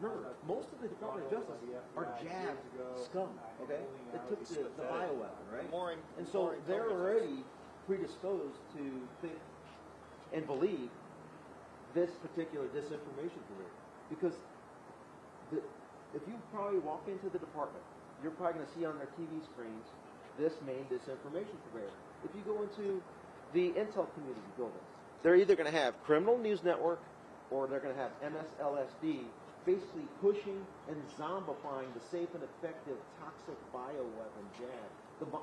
Remember, most of the Department of Justice are jabbed scum, okay? That took the bioweapon, right? And so they're already predisposed to think and believe this particular disinformation career. Because if you probably walk into the department, you're probably going to see on their TV screens this main disinformation career. If you go into the intel community buildings, they're either going to have Criminal News Network or they're going to have MSLSD basically pushing and zombifying the safe and effective toxic bioweapon jab,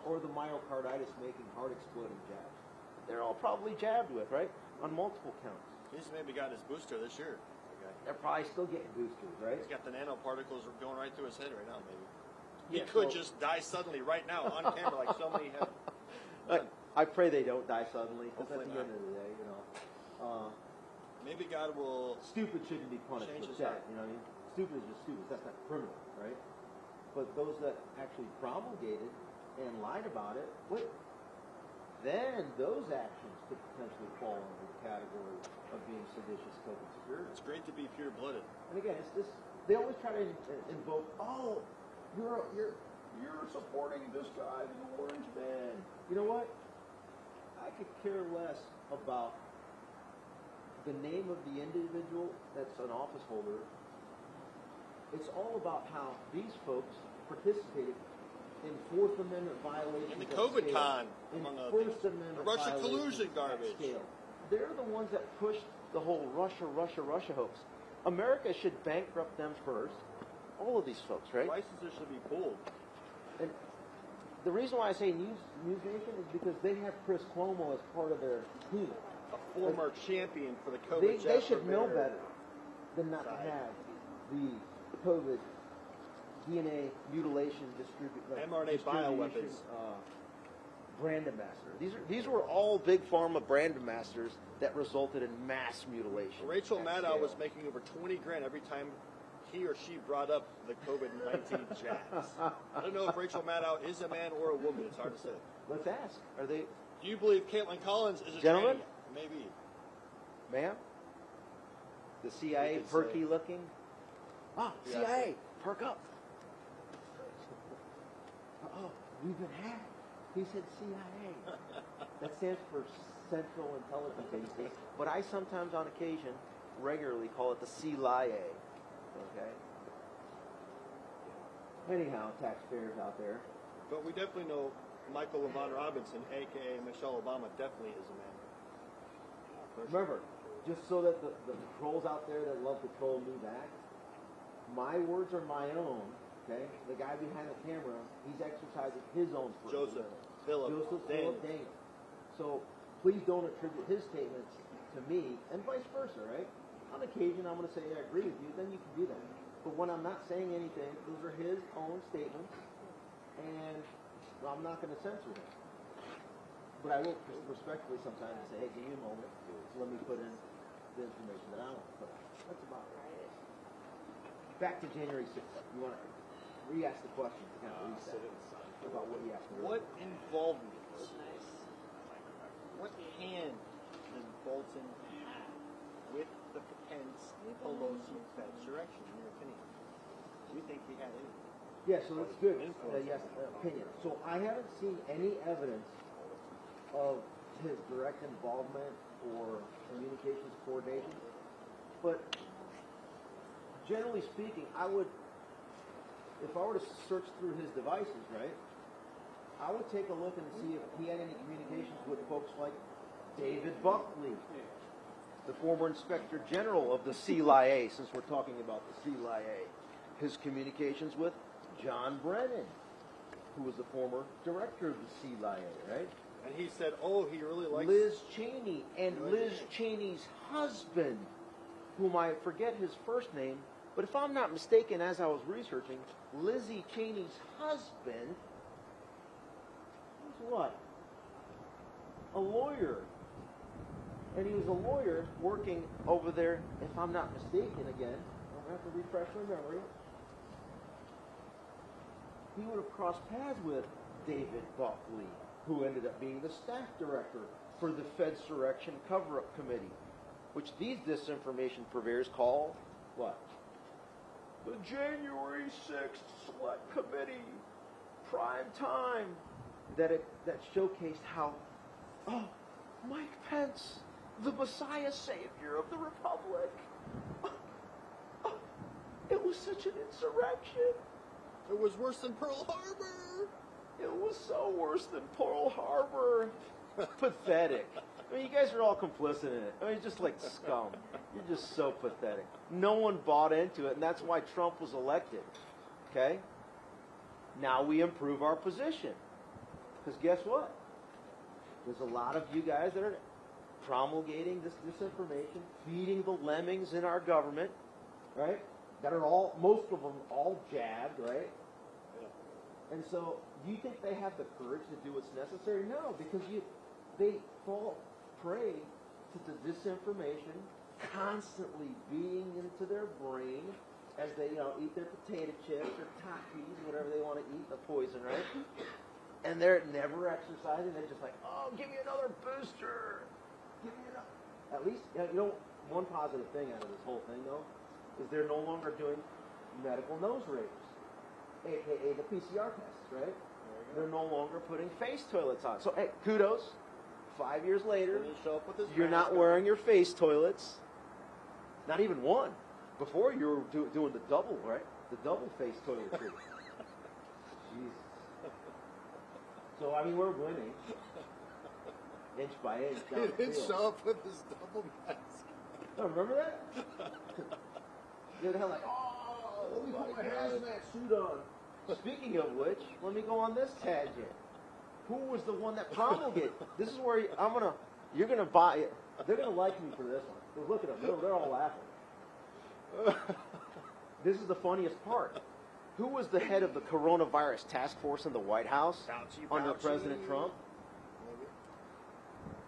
or the myocarditis making heart exploding jabs. They're all probably jabbed with, right? On multiple counts. He's maybe got his booster this year. Okay. They're probably still getting boosters, right? He's got the nanoparticles going right through his head right now, maybe. He could just die suddenly right now on camera like so many have. I pray they don't die suddenly, because at the end of the day, you know. Maybe God will. Stupid shouldn't be punished with that. You know what I mean? Stupid is just stupid. That's not criminal, right? But those that actually promulgated and lied about it, then those actions could potentially fall under the category of being seditious, co-conspirator. It's great to be pure-blooded. And again, it's this. They always try to invoke, oh, you're supporting this guy, the orange man. You know what? I could care less about the name of the individual that's an office holder. It's all about how these folks participated in Fourth Amendment violations. In the COVID con, among other things. The Russia collusion garbage. They're the ones that pushed the whole Russia hoax. America should bankrupt them first. All of these folks, right? Licenses should be pulled. And the reason why I say News Nation is because they have Chris Cuomo as part of their team. A former champion for the COVID. They should know better than not to have the COVID DNA mutilation mRNA bioweapons brand ambassador. These were all big pharma brand ambassadors that resulted in mass mutilation. Rachel Maddow was making over $20,000 every time he or she brought up the COVID-19 jabs. I don't know if Rachel Maddow is a man or a woman. It's hard to say. Let's ask. Are they? Do you believe Caitlin Collins is a gentleman? tranny? Maybe. Ma'am? The CIA perky looking? Ah, yeah. CIA, perk up. Uh-oh, we've been hacked. He said CIA. That stands for Central Intelligence Agency. But I sometimes, on occasion, regularly call it the CIA. Okay? Anyhow, taxpayers out there. But we definitely know Michael Lavon Robinson, a.k.a. Michelle Obama, definitely is a man. Remember, just so that the trolls out there that love to troll me back, my words are my own, okay? The guy behind the camera, he's exercising his own Joseph Philip Dane. So please don't attribute his statements to me, and vice versa, right? On occasion, I'm going to say I agree with you, then you can do that. But when I'm not saying anything, those are his own statements, and I'm not going to censor them. But I will respectfully sometimes say, hey, give me a moment, let me put in the information that I want to put in. That's about it. Back to January 6th. You want to re-ask the question to kind of reset about what you asked me. What involvement, what hand does Bolton have with the Pence Pelosi insurrection, in your opinion? Do you think he had any? Yeah, so that's good. Yes, opinion. So I haven't seen any evidence of his direct involvement or communications coordination. But generally speaking, I would, if I were to search through his devices, right, I would take a look and see if he had any communications with folks like David Buckley, the former Inspector General of the CIA, since we're talking about the CIA. His communications with John Brennan, who was the former director of the CIA, right? And he said, oh, he really likes Liz Cheney and Liz Cheney's husband, whom I forget his first name, but if I'm not mistaken, as I was researching, Lizzie Cheney's husband was what? A lawyer. And he was a lawyer working over there, if I'm not mistaken again, I'm going to have to refresh my memory, he would have crossed paths with David Buckley, who ended up being the staff director for the Fedsurrection Cover-Up Committee, which these disinformation purveyors call what? the January 6th Select Committee, prime time, that showcased how, oh, Mike Pence, the Messiah savior of the Republic. It was such an insurrection. It was worse than Pearl Harbor. It was so worse than Pearl Harbor. Pathetic. I mean, you guys are all complicit in it. I mean, just like scum. You're just so pathetic. No one bought into it, and that's why Trump was elected. Okay? Now we improve our position. Because guess what? There's a lot of you guys that are promulgating this disinformation, feeding the lemmings in our government, right? That are all, most of them, all jabbed, right? Yeah. And so, do you think they have the courage to do what's necessary? No, because they fall prey to the disinformation constantly being into their brain as they, eat their potato chips or Takis, whatever they want to eat, the poison, right? And they're never exercising. They're just like, oh, give me another booster. Give me another. At least, one positive thing out of this whole thing, though, is they're no longer doing medical nose rapes, a.k.a. the PCR tests, right? They're no longer putting face toilets on. So, hey, kudos. 5 years later, you're not wearing your face toilets. Not even one. Before you were doing the double, right? The double face toiletry. Jesus. So, I mean, we're winning. Inch by inch. He didn't show up with his double mask. Oh, remember that? You're the hell like, oh, let me put my hazmat suit on. Speaking of which, let me go on this tangent. Who was the one that promulgated? This is where you're gonna buy it. They're gonna like me for this one. Look at them. They're all laughing. This is the funniest part. Who was the head of the coronavirus task force in the White House under President Trump?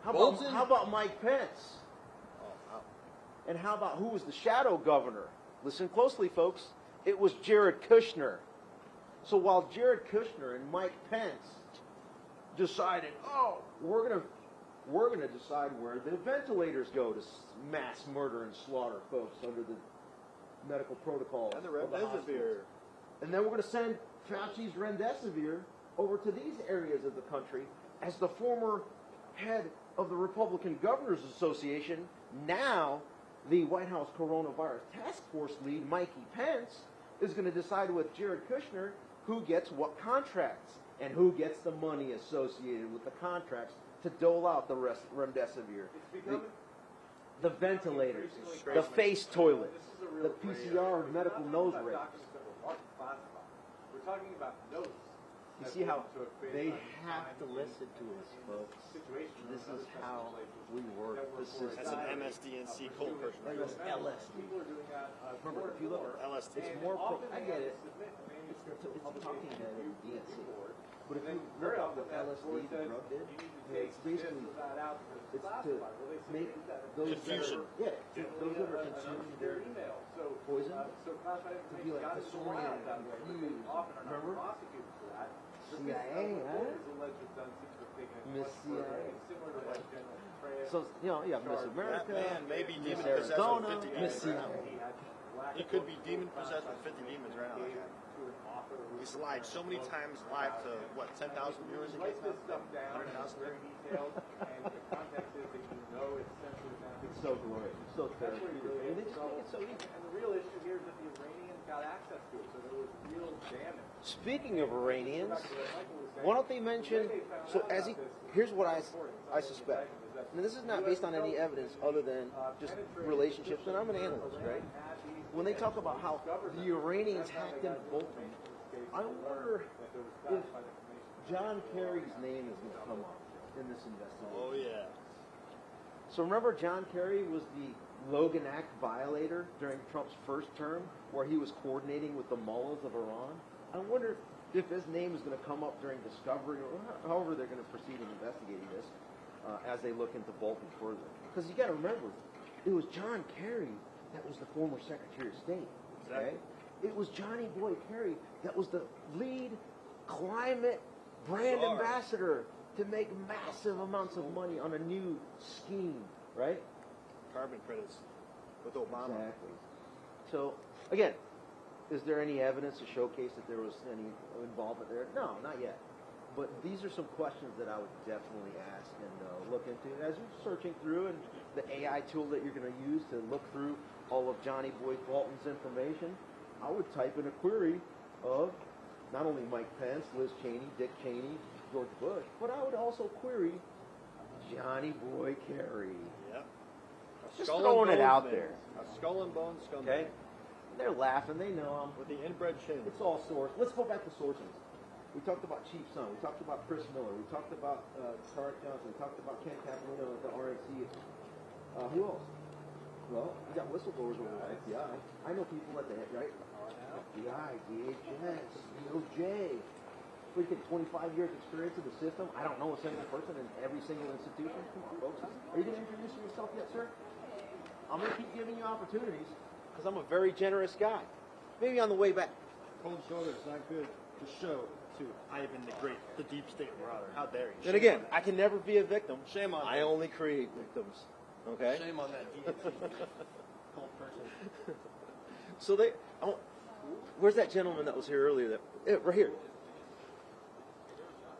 How about Mike Pence? And how about who was the shadow governor? Listen closely, folks. It was Jared Kushner. So while Jared Kushner and Mike Pence decided, oh, we're gonna decide where the ventilators go to mass murder and slaughter folks under the medical protocol. And the remdesivir. And then we're going to send Fauci's remdesivir over to these areas of the country. As the former head of the Republican Governors Association, now the White House Coronavirus Task Force lead, Mikey Pence, is going to decide with Jared Kushner who gets what contracts and who gets the money associated with the contracts to dole out the remdesivir, the ventilators, the face toilets, the PCR medical nose rapes. We're talking about notes. You see how they have to listen to us, folks. This is how we work. This is as an MSDNC cult person. LSD. Remember, if you look, LSD. It's more. I get it. It's talking head of DNC. But if you look at what LSD the drug did, it's basically it's to make those confusion. Those that are consuming their poison to be like disoriented and confused. Remember? CIA, huh? Miss CIA. So, you have Miss America, That man may be Miss demon possessed Arizona, with 50 Miss demons. CIA. He could be demon possessed with 50 demons right now. He's lied so many times live to, 10,000 viewers he gets now? 100,000 viewers? It's so glorious. It's so therapeutic. And they just make it so easy. And the real issue here is that the Iranians got access to it, so there was real damage. Speaking of Iranians, why don't they mention? So here's what I suspect. And this is not based on any evidence other than just relationships. And I'm an analyst, right? When they talk about how the Iranians hacked into Bolton, I wonder if John Kerry's name is going to come up in this investigation. Oh, yeah. So remember, John Kerry was the Logan Act violator during Trump's first term, where he was coordinating with the mullahs of Iran. I wonder if his name is going to come up during discovery, or however they're going to proceed in investigating this as they look into Bolton further. Because you got to remember, it was John Kerry that was the former Secretary of State. Okay? It was Johnny Boy Kerry that was the lead climate brand ambassador to make massive amounts of money on a new scheme, right? Carbon credits with Obama. Exactly. So, again, Is there any evidence to showcase that there was any involvement there? No, not yet. But these are some questions that I would definitely ask and look into. As you're searching through and the AI tool that you're going to use to look through all of Johnny Boy Bolton's information, I would type in a query of not only Mike Pence, Liz Cheney, Dick Cheney, George Bush, but I would also query Johnny Boy Kerry. Yep. Just throwing it out there. A skull and bones scumbag. Okay? They're laughing. They know I'm With the inbred chin. It's all source. Let's go back to sources. We talked about Chief Son. We talked about Chris Miller. We talked about Tarek Johnson. We talked about Ken Capolino at the RNC. Who else? Well, we got whistleblowers over at FBI. I know people at the right FBI, DHS, DOJ. Freaking 25 years experience in the system. I don't know a single person in every single institution. Come on, folks. Are you going to introduce yourself yet, sir? I'm going to keep giving you opportunities because I'm a very generous guy. Maybe on the way back. Cold shoulder is not good to show to Ivan the Great, the deep state marauder. How dare you? And again, I can never be a victim. Shame on I you. only create victims. Okay? Shame on that cold person. So where's that gentleman that was here earlier? Right here.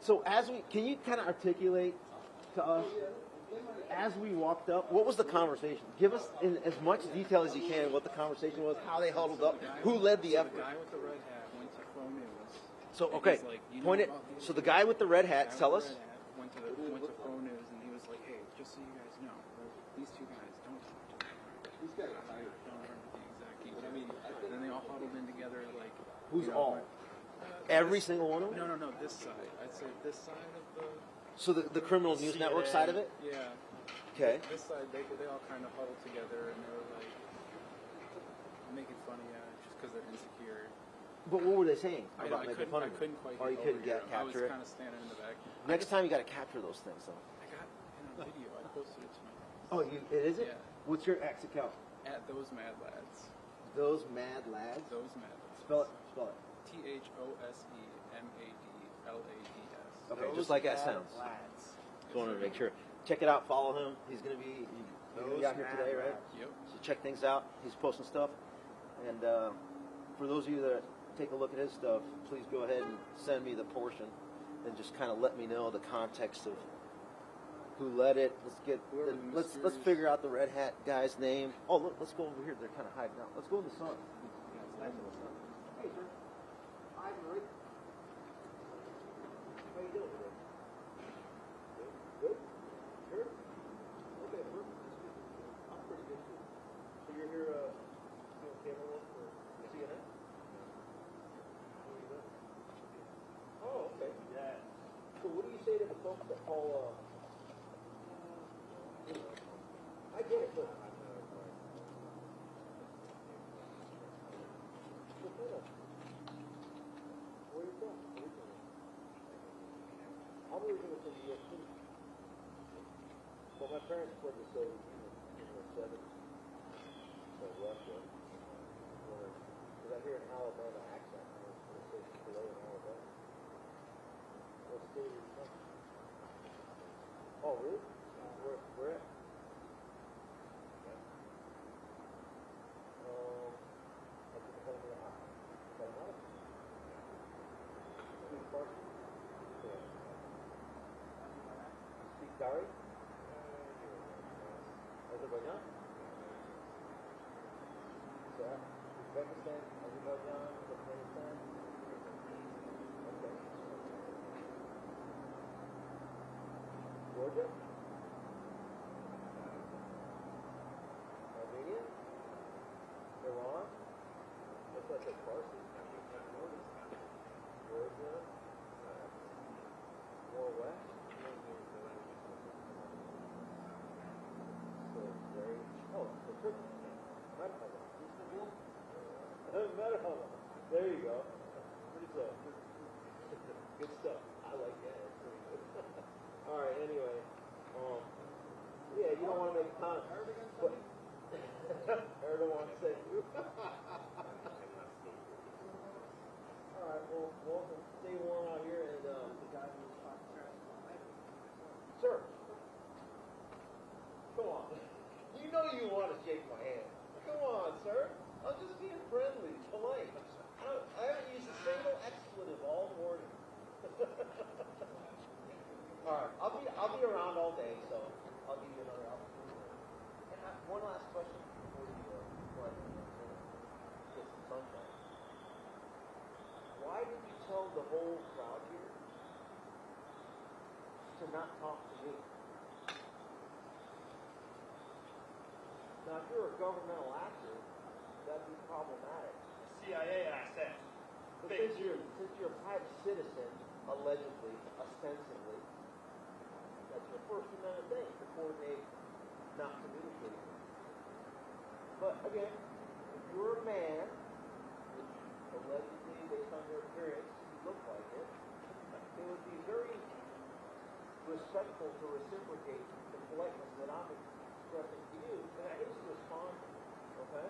So can you kind of articulate to us, as we walked up, what was the conversation? Give us in as much detail as you can what the conversation was, how they huddled up, who led the effort. The guy with the red hat went to phone news. So, okay, point it. So the guy with the red hat, tell us. Went to phone news and he was like, hey, just so you guys know, these two guys don't talk to each other. These guys are hired. Don't remember the exact key. But I mean, and then they all huddled in together like. Who's all? Every single one of them? No, this side. I'd say this side of the. So the criminal news network side of it? Yeah. Okay. This side, they all kind of huddled together and they were like making fun of you just because they're insecure. But what were they saying I about making fun of couldn't quite. Or you couldn't capture I was it? kind of standing in the back. Next time you got to capture those things, though. I got in a video. I posted it to my friends. Oh, it is it? Yeah. What's your X account? At those mad lads. Those mad lads. Those mad lads. Spell it. Spell it. THOSEMADLADS. Okay, just like that sounds. Lads. Just wanted to make sure. Check it out. Follow him. He's gonna be out here today, right? Yep. So check things out. He's posting stuff. And for those of you that take a look at his stuff, please go ahead and send me the portion and just kind of let me know the context of who led it. Let's figure out the red hat guy's name. Oh, look, let's go over here. They're kind of hiding out. Let's go in the sun. It's nice in the sun. Hey, sir. Hi, Rick. How you doing today? Good? Sure? Okay, perfect. I'm pretty good too. So you're here doing camera work for CNN? Oh, okay. Yeah. So what do you say to the folks that call, I get it, but where you from? I'm originally from New York City. Well, my parents fled the Soviet Union in the 70s. So Russia. Because I hear an Alabama accent. I was going to say Chicago in Alabama. What state are you from? Oh, really? Where at? Speak Dari? Azerbaijan? So, Uzbekistan, Azerbaijan, Turkmenistan? Okay. Georgia? Armenia? Iran? That's what I said, Farsi. Georgia? More west? So very, so Turkey. Merhaba. Merhaba. There you go. Pretty good. Good stuff. I like that. That's pretty good. All right. Anyway, yeah, you don't want to make comments. But Erdogan said you. All right. Well, stay warm out here, and sir, come on. You know you want to shake my hand. Come on, sir. I'm just being friendly, polite. to not talk to me. Now, if you're a governmental actor, that'd be problematic. CIA accent. But since you're a private citizen, allegedly, ostensibly, that's your First Amendment thing to coordinate, not communicate. But again, if you're a man, which allegedly, based on your appearance, you look like it, it would be very respectful to reciprocate the politeness that I'm expressing to you, and at least respond. Okay?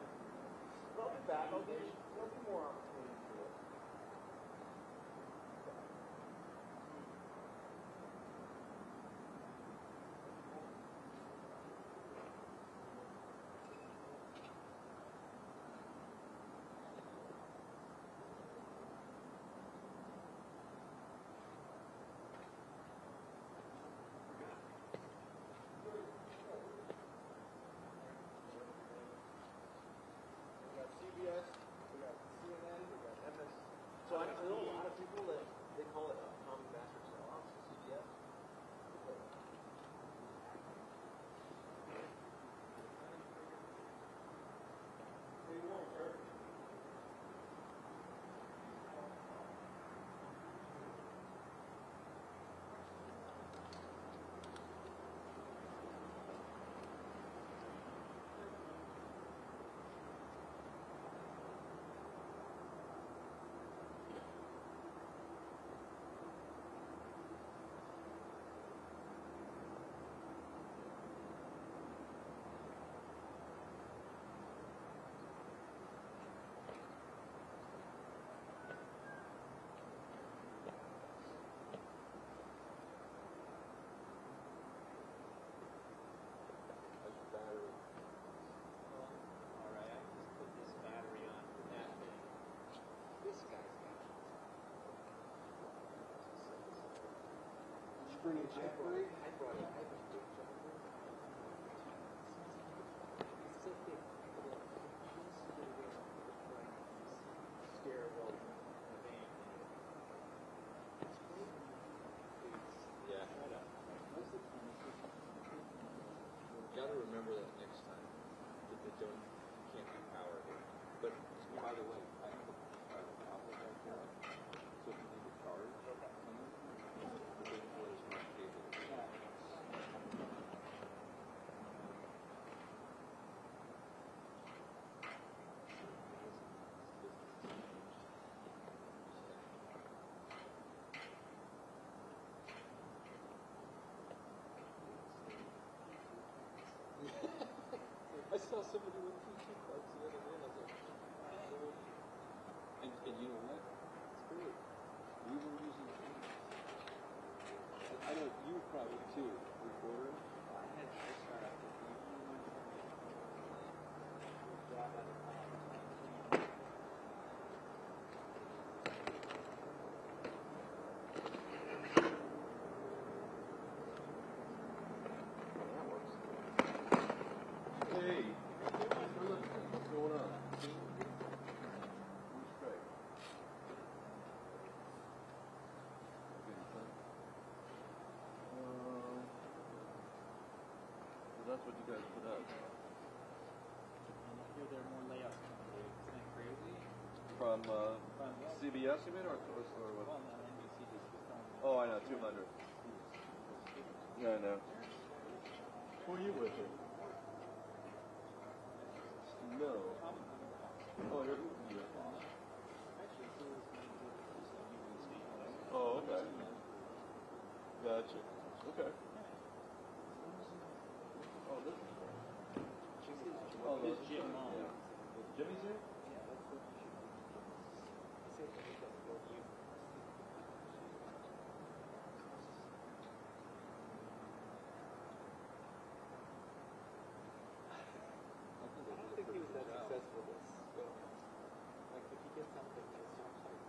So I'll be back. There'll be more opportunities for this. CBS, we got CNN, we got MS. So I know a lot of people that they call it a common master cell ops, CPS. They won't hurt. Bring a jet break. I brought it. I just did Yeah. Gotta remember that next time. That they don't, can't be powered. But by the way, I have a Paphos right there. So if you need a charge, the big boy is not cable. I saw somebody with PT cards the other day, and I was like, oh. And you know what? It's great. We were using I know you probably too, recorder. I had to start out with Hey, what's going on? Who's Craig? That's what you guys put up. Here there are more layouts coming. Isn't that crazy? From CBS, you mean, or what? Well, no, NBC just was telling me. Oh, I know, 200. Yeah, I know. Who are you with here? No. Oh, you're. Oh, okay. Gotcha. Okay. Oh, this is. Oh, This Jim yeah. Jimmy's here? Yeah, that's what you should do. I don't think he was that successful this film. Like, if you get something that's not like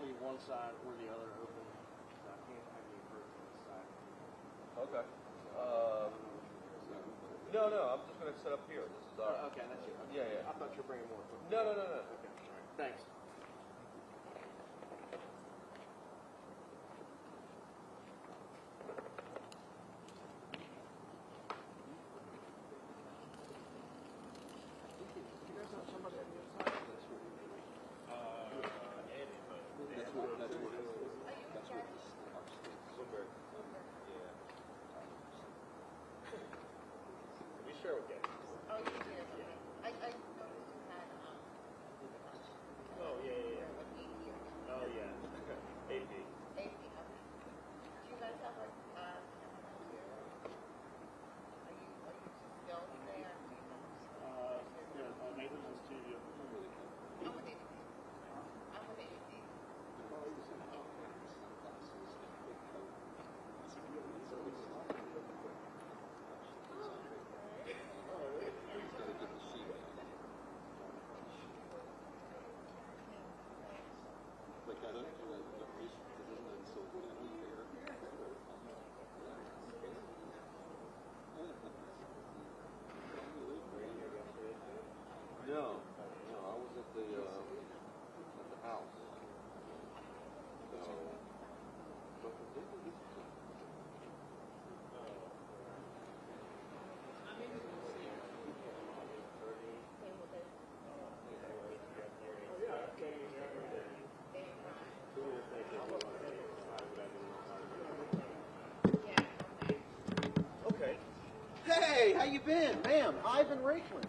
leave one side or the other open. So I can't have any hurt on this side. Okay. No, I'm just going to set up here. This is our. Okay, that's it. Yeah, yeah. I thought you were bringing more. No. Okay, all right. Thanks. No, I was at the house. Okay. Hey, how you been, ma'am? Ivan Rakeland.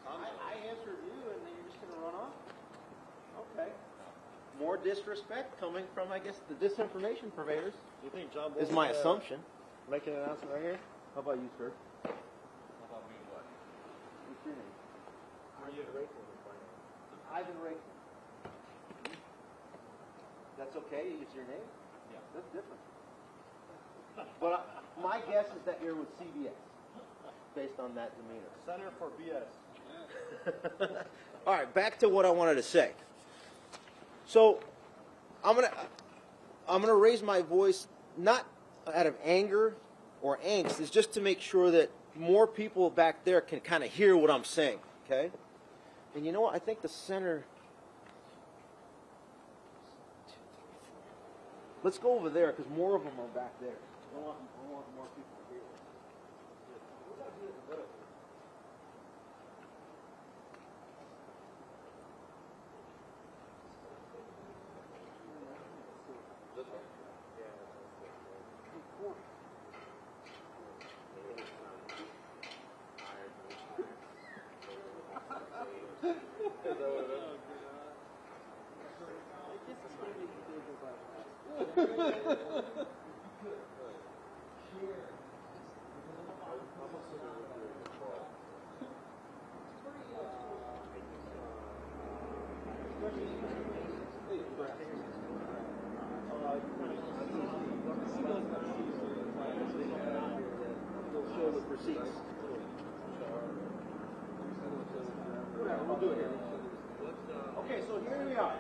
I answered you, and then you're just going to run off? Okay. More disrespect coming from, I guess, the disinformation purveyors. Do you think John Is Bolton my assumption. making an announcement right here? How about you, sir? How about me, what? What's your name? Ivan Rakeland. That's okay? It's your name? Yeah. That's different. But my guess is that you're with CBS, based on that demeanor. Center for BS. All right, back to what I wanted to say. So, I'm gonna raise my voice not out of anger or angst. It's just to make sure that more people back there can kind of hear what I'm saying. Okay. And you know what? I think the center. Let's go over there because more of them are back there. I want more people to hear this. Show the receipts. Whatever, we'll do it here. Okay, so here we are.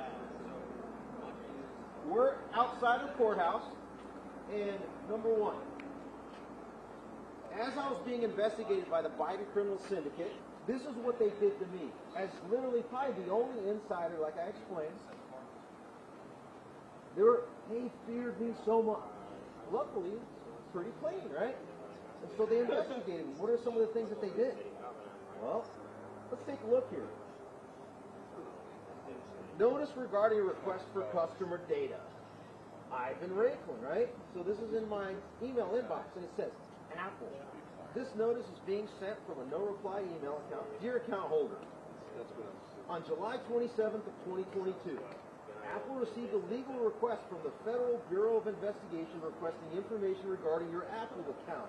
We're outside of the courthouse, and number one, as I was being investigated by the Biden criminal syndicate, this is what they did to me. As literally probably the only insider, like I explained, they feared me so much. Luckily, it's pretty clean, right? And so they investigated me. What are some of the things that they did? Well, let's take a look here. Notice regarding a request for customer data. Ivan Rakeland, right? So this is in my email inbox, and it says, Apple. This notice is being sent from a no-reply email account. Dear account holder, on July 27th of 2022, Apple received a legal request from the Federal Bureau of Investigation requesting information regarding your Apple account.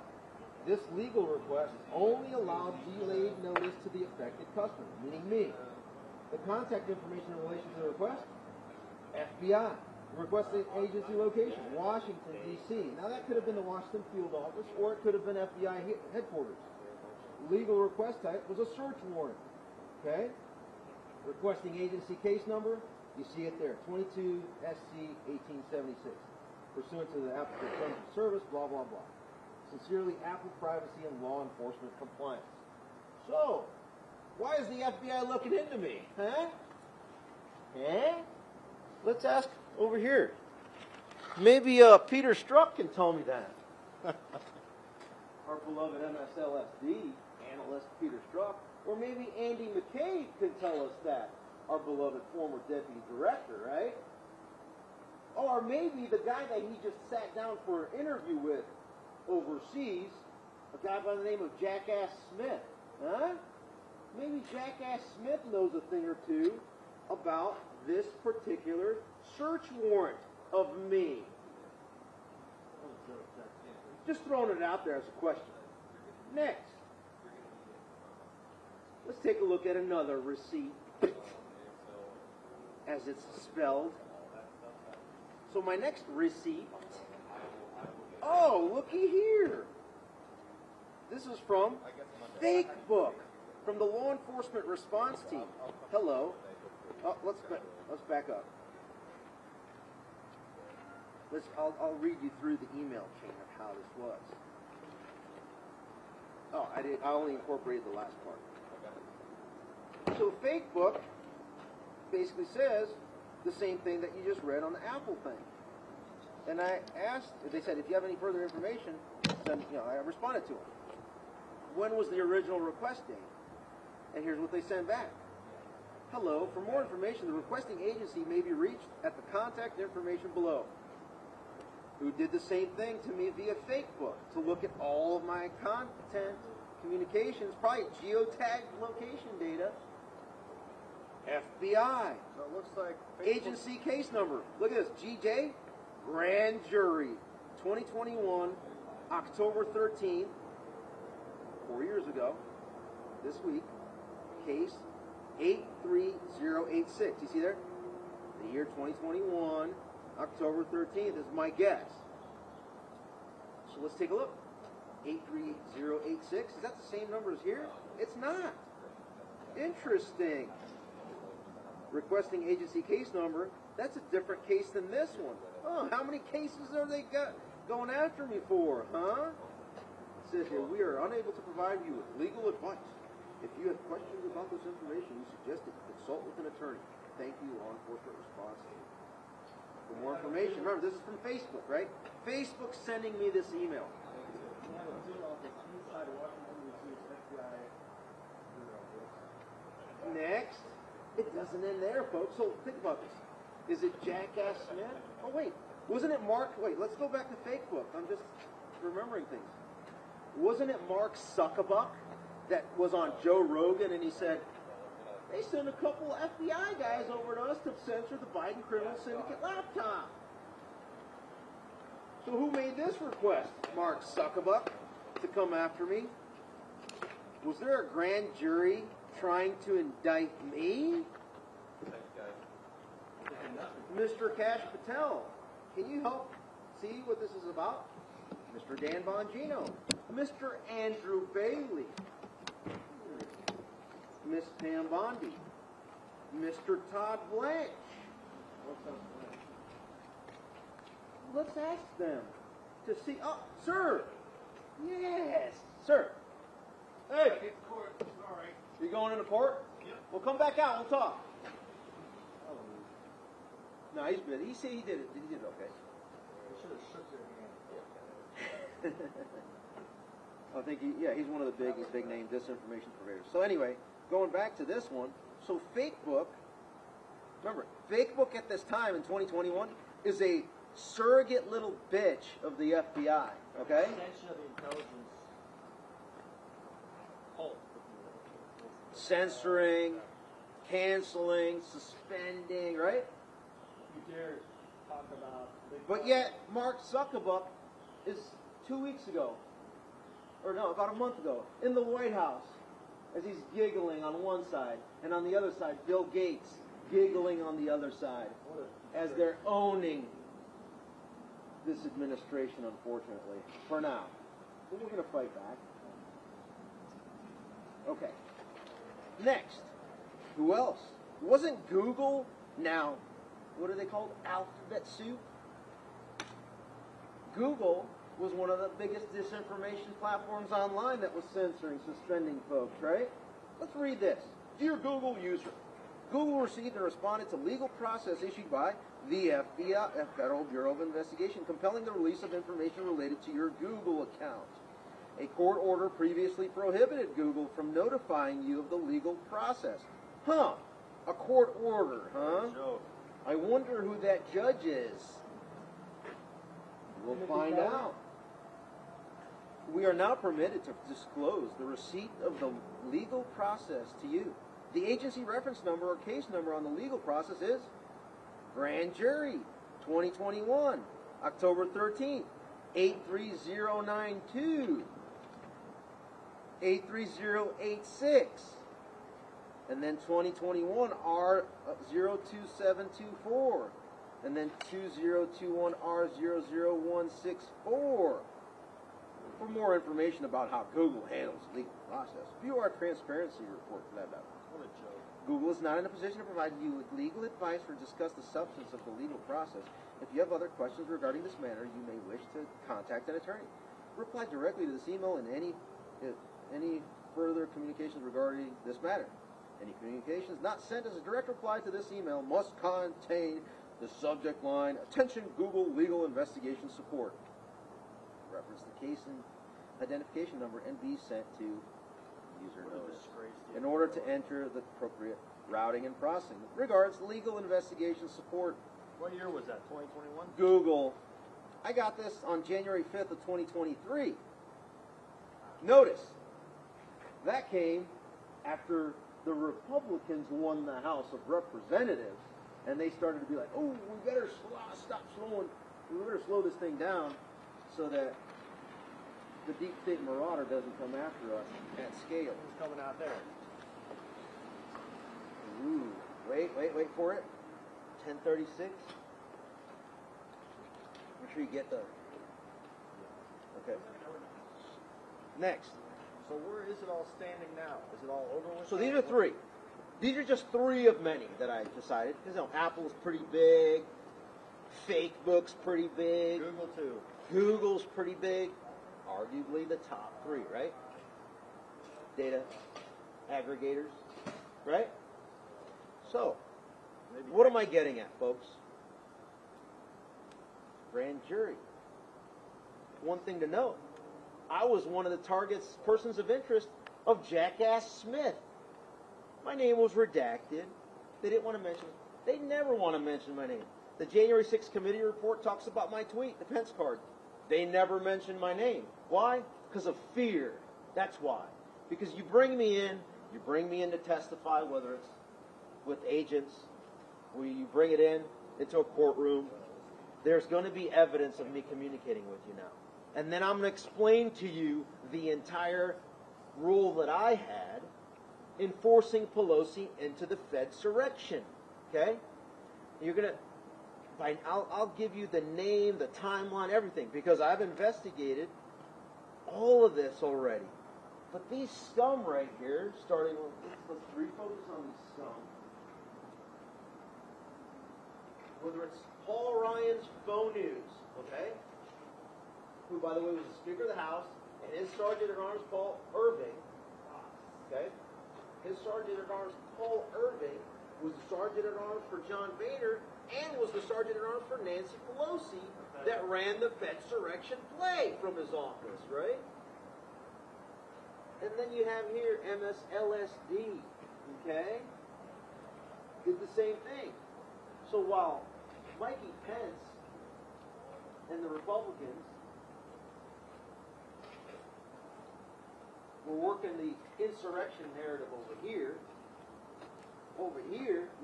This legal request only allowed delayed notice to the affected customer, meaning me. The contact information in relation to the request, FBI. Requesting agency location, Washington, D.C. Now that could have been the Washington field office, or it could have been FBI headquarters. Legal request type was a search warrant. Okay? Requesting agency case number, you see it there, 22 SC 1876. Pursuant to the applicant terms of service, blah, blah, blah. Sincerely, Apple Privacy and Law Enforcement Compliance. So, why is the FBI looking into me? Huh? Eh? Let's ask over here. Maybe Peter Strzok can tell me that. Our beloved MSLSD analyst Peter Strzok. Or maybe Andy McCabe can tell us that. Our beloved former deputy director, right? Or maybe the guy that he just sat down for an interview with overseas, a guy by the name of Jackass Smith. Huh? Maybe Jackass Smith knows a thing or two about this particular search warrant of me. Just throwing it out there as a question. Next, let's take a look at another receipt as it's spelled. So my next receipt, oh, looky here. This is from Facebook, from the law enforcement response team. Hello. Oh, let's back up. I'll read you through the email chain of how this was. Oh, I only incorporated the last part. So Facebook basically says the same thing that you just read on the Apple thing. And I asked, they said, if you have any further information, then, I responded to them. When was the original request date? And here's what they sent back. Hello, for more information, the requesting agency may be reached at the contact information below. Who did the same thing to me via Facebook to look at all of my content, communications, probably geotagged location data. FBI. So it looks like Agency case number. Look at this. GJ, Grand Jury, 2021, October 13th, 4 years ago, this week, case 83086. You see there? The year 2021, October 13th is my guess. So let's take a look. 83086. Is that the same number as here? It's not. Interesting. Requesting agency case number. That's a different case than this one. Oh, how many cases are they going after me for, huh? It says here, we are unable to provide you with legal advice. If you have questions about this information, we suggest that you consult with an attorney. Thank you, law enforcement response team. For more information, remember, this is from Facebook, right? Facebook sending me this email. Next, it doesn't end there, folks. So think about this. Is it Jackass Smith? Oh, wait. Wasn't it Mark? Wait, let's go back to Facebook. I'm just remembering things. Wasn't it Mark Zuckerberg that was on Joe Rogan and he said, they sent a couple FBI guys over to us to censor the Biden criminal syndicate laptop. So who made this request? Mark Zuckerberg to come after me? Was there a grand jury trying to indict me? Mr. Cash Patel, can you help see what this is about? Mr. Dan Bongino, Mr. Andrew Bailey, Miss Pam Bondi, Mr. Todd Blanche. Let's ask them to see. Oh, sir. Yes, sir. Hey. Court. All right. You going into court? Yep. Well, come back out. We'll talk. No, he's busy. He said he did it. He did it okay. Should have shook their hand. I think he's one of the big name disinformation purveyors. So anyway, going back to this one, so Facebook, remember, Facebook at this time in 2021 is a surrogate little bitch of the FBI, okay? Extension of the intelligence cult. Censoring, canceling, suspending, right? you dare talk about big But yet, Mark Zuckerberg is 2 weeks ago, or no, about a month ago, in the White House, as he's giggling on one side, and on the other side, Bill Gates giggling on the other side, as they're owning this administration, unfortunately, for now. But we're going to fight back. Okay. Next. Who else? Wasn't Google now, what are they called? Alphabet soup? Google was one of the biggest disinformation platforms online that was censoring, suspending folks, right? Let's read this. Dear Google user, Google received and responded to legal process issued by the FBI, Federal Bureau of Investigation, compelling the release of information related to your Google account. A court order previously prohibited Google from notifying you of the legal process. Huh? A court order, huh? I wonder who that judge is. We'll find out. We are now permitted to disclose the receipt of the legal process to you. The agency reference number or case number on the legal process is Grand Jury 2021, October 13th, 83092, 83086, and then 2021 R02724, and then 2021 R00164. For more information about how Google handles the legal process, view our transparency report for that matter. What a joke. Google is not in a position to provide you with legal advice or discuss the substance of the legal process. If you have other questions regarding this matter, you may wish to contact an attorney. Reply directly to this email and any further communications regarding this matter. Any communications not sent as a direct reply to this email must contain the subject line, "Attention Google Legal Investigation Support." Reference the case and identification number and be sent to user notice in order to enter the appropriate routing and processing. Regards, Legal Investigation Support. What year was that? 2021? Google. I got this on January 5th of 2023. Notice, that came after the Republicans won the House of Representatives, and they started to be like, oh, we better we better slow this thing down so that the deep state marauder doesn't come after us at scale. Who's coming out there? Ooh, wait for it. 1036. Make sure you get the. Okay. Next. So where is it all standing now? Is it all over with? So these are three. These are just three of many that I decided. Because Apple's pretty big. Facebook's pretty big. Google too. Google's pretty big. Arguably the top three, right? Data aggregators, right? So, what am I getting at, folks? Grand jury. One thing to note, I was one of the persons of interest of Jackass Smith. My name was redacted. They didn't want to mention it. They never want to mention my name. The January 6th committee report talks about my tweet, the Pence card. They never mention my name. Why? Because of fear. That's why. Because you bring me in to testify, whether it's with agents, or you bring it into a courtroom, there's going to be evidence of me communicating with you now. And then I'm going to explain to you the entire rule that I had in forcing Pelosi into the Fedsurrection. Okay? You're going to... I'll give you the name, the timeline, everything, because I've investigated all of this already. But these scum right here, starting with, let's refocus on these scum. Whether it's Paul Ryan's Faux News, okay, who, by the way, was the Speaker of the House, and his Sergeant at Arms, Paul Irving, okay, his Sergeant at Arms, Paul Irving, was the Sergeant at Arms for John Boehner, and was the Sergeant at Arms for Nancy Pelosi that ran the Fedsurrection play from his office, right? And then you have here MSLSD, okay? Did the same thing. So while Mikey Pence and the Republicans were working the insurrection narrative over here,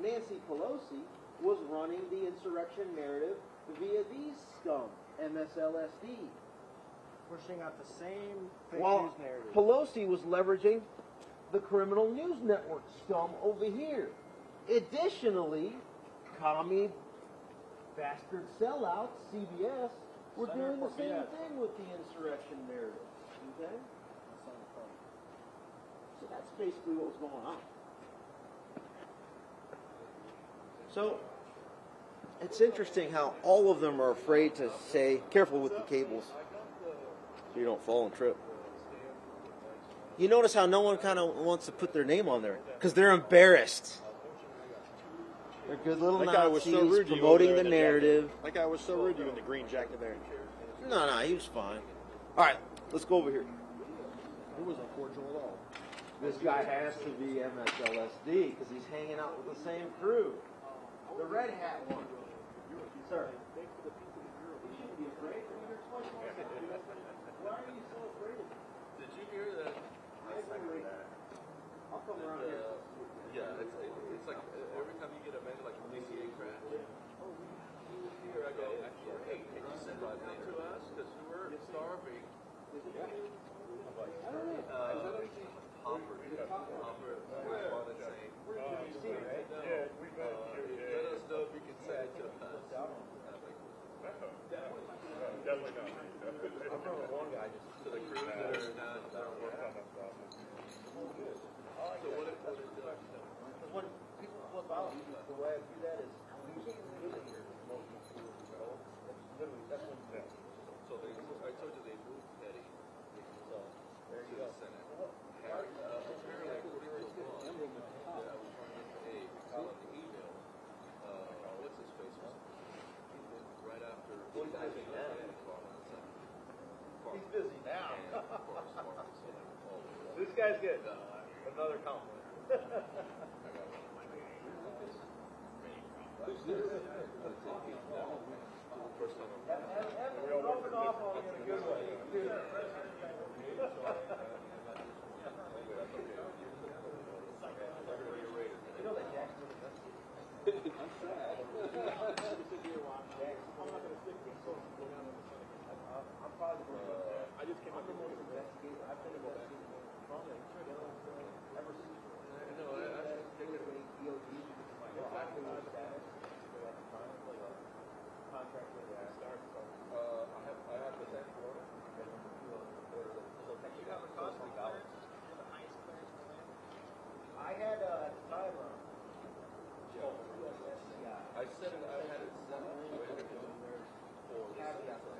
Nancy Pelosi was running the insurrection narrative via these scum, MSLSD. Pushing out the same fake While news narrative. Pelosi was leveraging the criminal news network scum over here. Additionally, commie bastard sellouts, CBS, were doing the same thing with the insurrection narrative. Okay? So that's basically what was going on. So, it's interesting how all of them are afraid to say, careful with the cables, so you don't fall and trip. You notice how no one kind of wants to put their name on there, because they're embarrassed. They're good little Nazis promoting the narrative. That guy was so rude to you in the green jacket there. No, he was fine. All right, let's go over here. He wasn't cordial at all. This guy has to be MSLSD because he's hanging out with the same crew. The red hat one. Sir. You shouldn't be afraid. You're 21. Why are you so afraid of it? Did you hear that? I'll come around here. Yeah, it's like every time you get a like a DCA crash. Here I go. Hey, can you send that thing to us? Because we're starving. Hopper responded saying, let us know if you can send it to us. Definitely not. I remember one guy just to the crews that are down working. So what it does? When people flip out, the way I do that is you can't really hear most people. Literally, that's when So I told you they moved Teddy. So there you go. Senate. Apparently, according to one, that was on the email. What's his face? Right after. He's busy now. And of course, Marcus said, This guy's good. Another compliment. first time Rubbing off on you in a good way. You know that Jack's really good. I'm sad. I'm not going to stick with so go down in the sun. I'm probably going to I just came up with the most investigator. I've been investigating probably ever since. Exactly what status at the time, like a contract with the start. I have the same order. You got the cost of dollars. I had at the time I said it, I had it set up for the caveat course.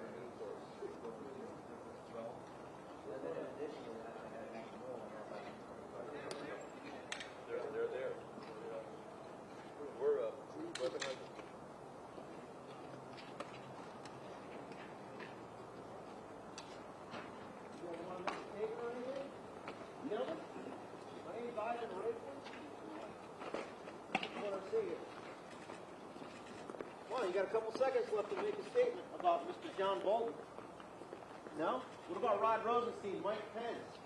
And then in addition to that, I had an extra role on that. They're there. We're weaponizing. Well, you got a couple seconds left to make a statement about Mr. John Bolton. No? What about Rod Rosenstein, Mike Pence,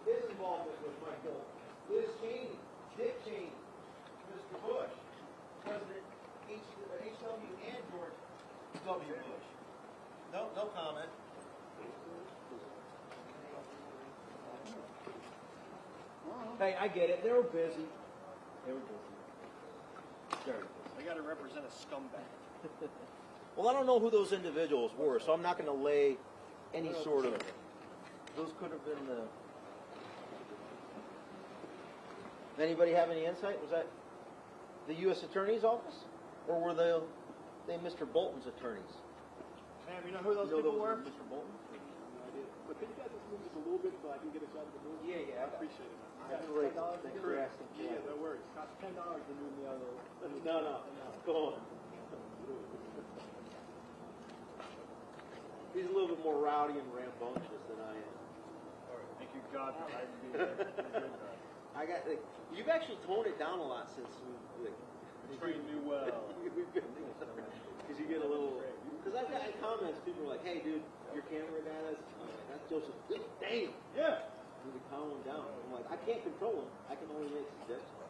his involvement with Mike Bolton, Liz Cheney, Dick Cheney, Mr. Bush, President H.W. and George W. Bush? No comment. Hey, I get it. They were busy. Very busy. I got to represent a scumbag. Well, I don't know who those individuals were, so I'm not going to lay any sort of. Those could have been the. Anybody have any insight? Was that the U.S. Attorney's Office, or were they Mr. Bolton's attorneys? Sam, you know who those people were? Mr. Bolton. But can you guys just move this a little bit so I can get us out of the room? Yeah. I appreciate it. That's great. Thanks for asking. Yeah, no worries. It costs $10 to move me out of the room. No. Go on. He's a little bit more rowdy and rambunctious than I am. All right. Thank you, God, for hiding me there. I got. You've actually toned it down a lot since we trained me well. Because you get a little. Because I've got comments. People are like, "Hey, dude, your camera got us." I'm like, that's Joseph. Damn. Yeah. You need to calm him down. I'm like, I can't control him. I can only make suggestions.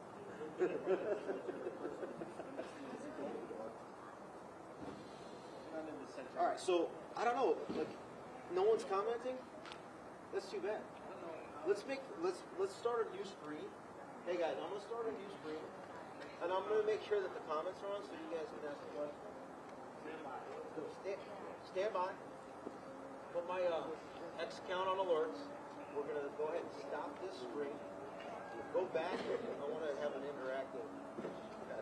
All right, so I don't know. Like, no one's commenting. That's too bad. Let's start a new screen. Hey guys, I'm gonna start a new screen, and I'm gonna make sure that the comments are on, so you guys can ask the questions. Stand by. Put my X count on alerts. We're gonna go ahead and stop this screen. Go back. I want to have an interactive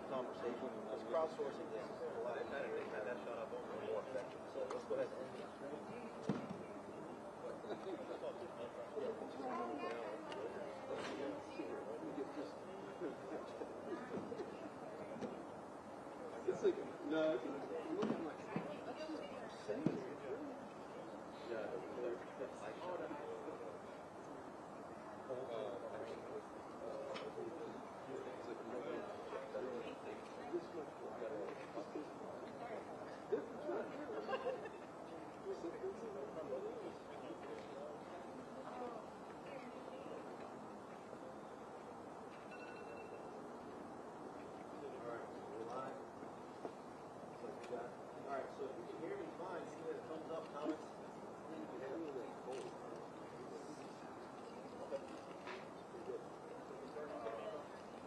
conversation. Let's crowdsourcing this. I had that shot up more effective. So let's go ahead and end this screen. It's like, no,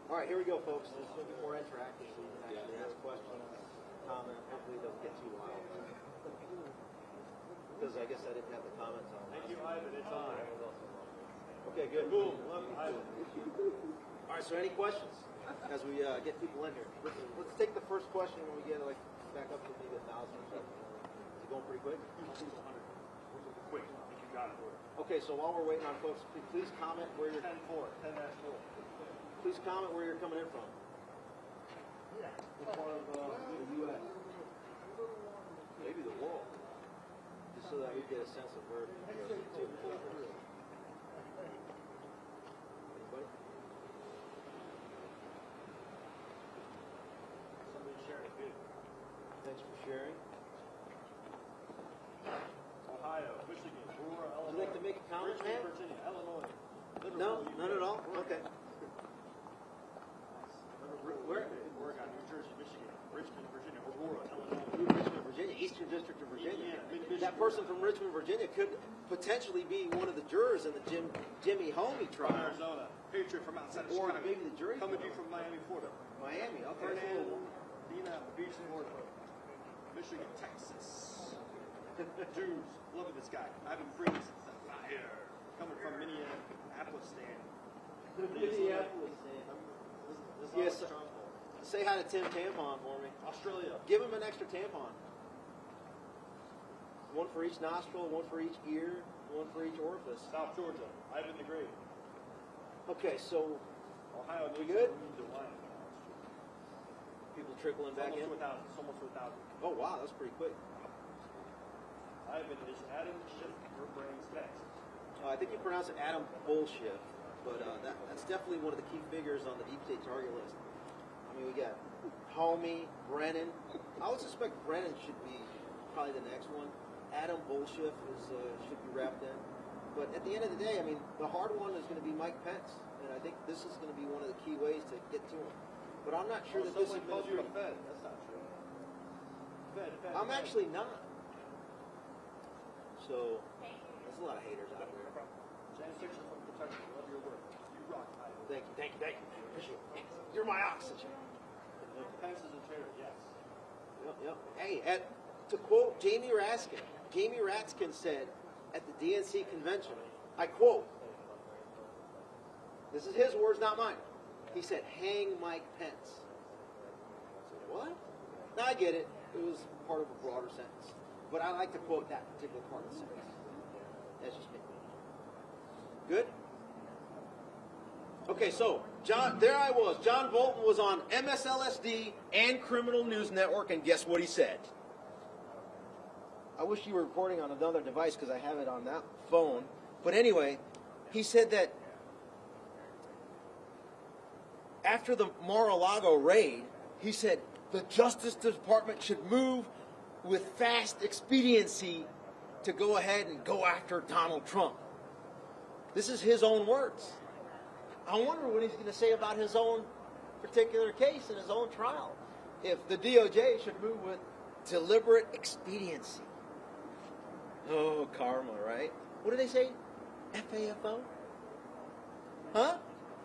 All right, here we go, folks. This is going to be more interactive, so you can actually ask questions, comment. Hopefully, it doesn't get too wild. Because I guess I didn't have the comments on. Thank you, Ivan. It's on. Okay, good. Boom. All right, so any questions as we get people in here? Let's take the first question when we get like back up to maybe 1,000 or something. Is it going pretty quick? Quick. You got it. Okay, so while we're waiting on folks, please comment where you're. 10-4. 10-4. Please comment where you're coming in from. What part of the U.S.? Maybe the world. Just so that we get a sense of where you're to. Anybody? Somebody shared it. Good. Thanks for sharing. Ohio, Michigan, Aurora, Illinois. Would you like to make a comment, Richmond, man? Virginia, Illinois. Liverpool, No, none at all? Oregon. Okay. Where? Oregon, New Jersey, Michigan, Richmond, Virginia, Aurora, Illinois. Richmond, Virginia, Eastern District of Virginia. That person from Richmond, Virginia could potentially be one of the jurors in the Jimmy Homie From trial. Arizona, Patriot from outside of Or Chicago. maybe the jury. Coming to you from Miami, Florida. Miami, okay. that's a little- Fernandina Beach, Florida. Michigan, Texas. Jews, loving this guy. Ivan Freeze, fire. Coming from Minneapolis, stand. Minneapolis. Yes. Say hi to Tim Tampon for me. Australia. Give him an extra tampon. One for each nostril, one for each ear, one for each orifice. South Georgia. Ivan the Great. Okay, so Ohio. We good? The wine. people trickling back in. Almost to 1,000. It's almost to 1,000. Oh wow, that's pretty quick. Ivan is Adam Schiff for Brains Text. I think you pronounce it Adam Bullshit, but that's definitely one of the key figures on the deep state target list. I mean, we got Homie, Brennan. I would suspect Brennan should be probably the next one. Adam Bullshit should be wrapped in. But at the end of the day, I mean, the hard one is going to be Mike Pence, and I think this is going to be one of the key ways to get to him. But I'm not sure that this Someone calls you a administration. Fed. That's not true. Fed. I'm actually not. So there's a lot of haters out there. Sanitation from protection. Love your work. You rock, Ivan. Thank you. Appreciate it. You're my oxygen. Pence is a traitor. Yes. Yep. Hey, to quote Jamie Raskin said at the DNC convention, I quote, this is his words, not mine. He said, hang Mike Pence. I said, what? Now I get it. It was part of a broader sentence. But I like to quote that particular part of the sentence. That's just me. Good? Okay, so there I was. John Bolton was on MSLSD and Criminal News Network, and guess what he said? I wish you were recording on another device because I have it on that phone. But anyway, he said that after the Mar-a-Lago raid, he said the Justice Department should move with fast expediency to go ahead and go after Donald Trump. This is his own words. I wonder what he's going to say about his own particular case and his own trial. If the DOJ should move with deliberate expediency. Oh, karma, right? What do they say? FAFO? Huh?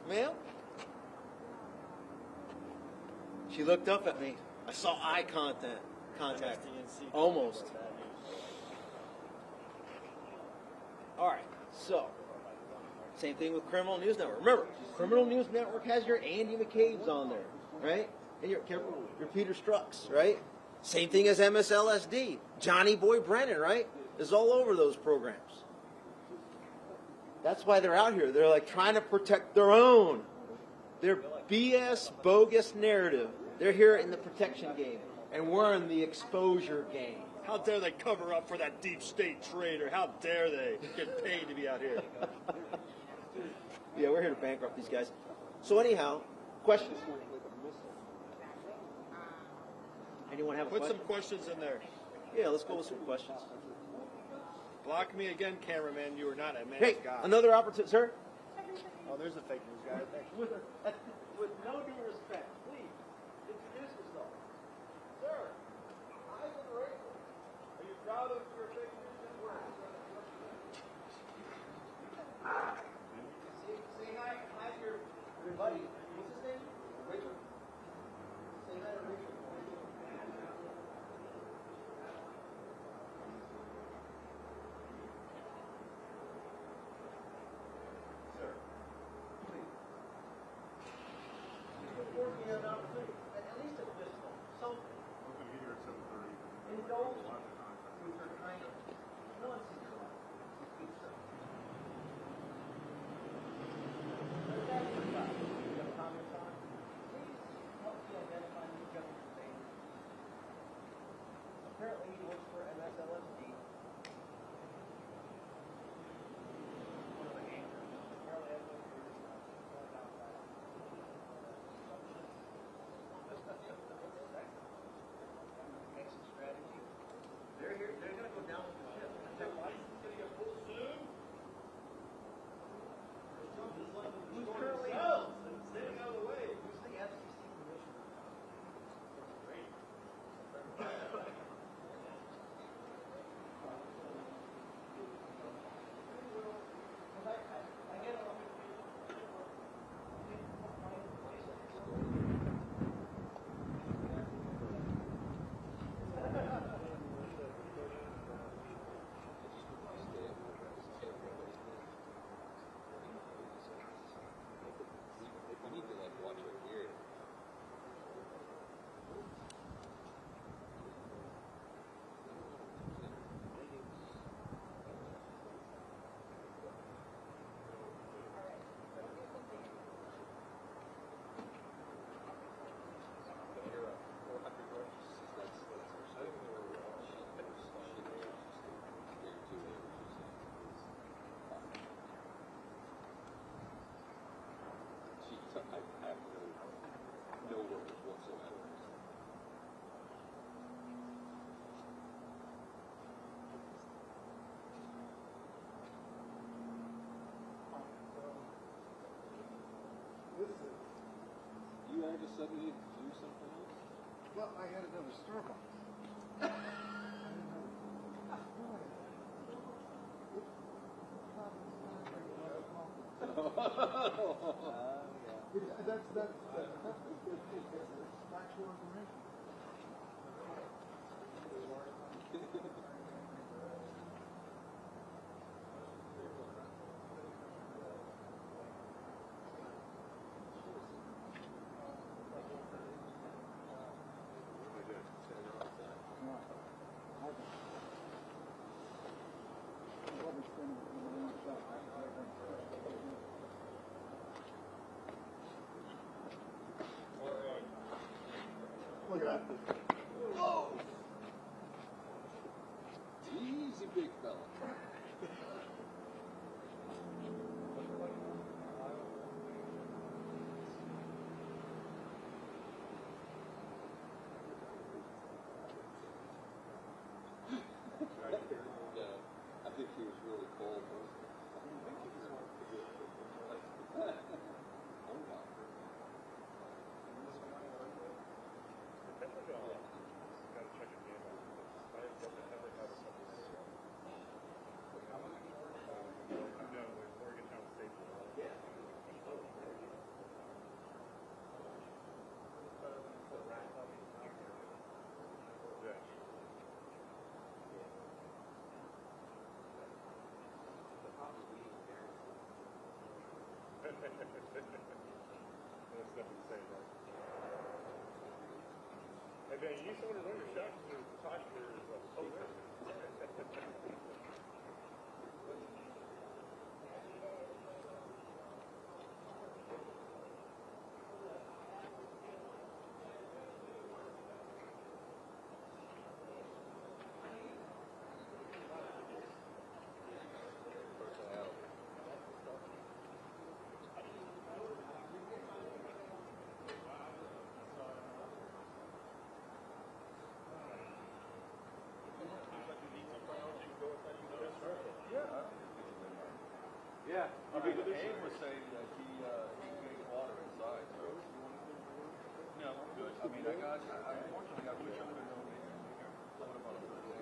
Ma'am? She looked up at me. I saw eye contact. Almost. All right, so same thing with Criminal News Network. Remember, Criminal News Network has your Andy McCabe's on there, right? And your Peter Strux, right? Same thing as MSLSD. Johnny Boy Brennan, right? Is all over those programs. That's why they're out here. They're like trying to protect their own. Their BS, bogus narrative. They're here in the protection game, and we're in the exposure game. How dare they cover up for that deep state traitor? How dare they get paid to be out here? Yeah, we're here to bankrupt these guys. So anyhow, questions? Anyone have a question? Put some questions in there. Yeah, let's go with some questions. Block me again, cameraman. You are not a man's Hey, guy. another opportunity, sir. Oh, there's the fake news guy. With no due respect, please introduce yourself, sir. Ivan Rachel. Are you proud of your fake news network? Say hi to your buddy. What's his name? Rachel. Say hi to Rachel. Apparently he works for MSLSD. One of the anchors. Apparently has no exit strategy. They're here. They're going to go down with the ship. Their license going to get pulled soon. Who's currently standing out of the way? Who's the FCC commissioner? Great. We need to like watch our gear. I have no worries whatsoever. You had to suddenly do something else? Well, I had another Starbucks. That's factual information. Look at that. Oh! Easy, big fella. I think he was really cold. Yeah, I mean, Abe was saying that he drank water inside. So. No, good. I mean, unfortunately, I wish I would have known that here. What about a Thursday?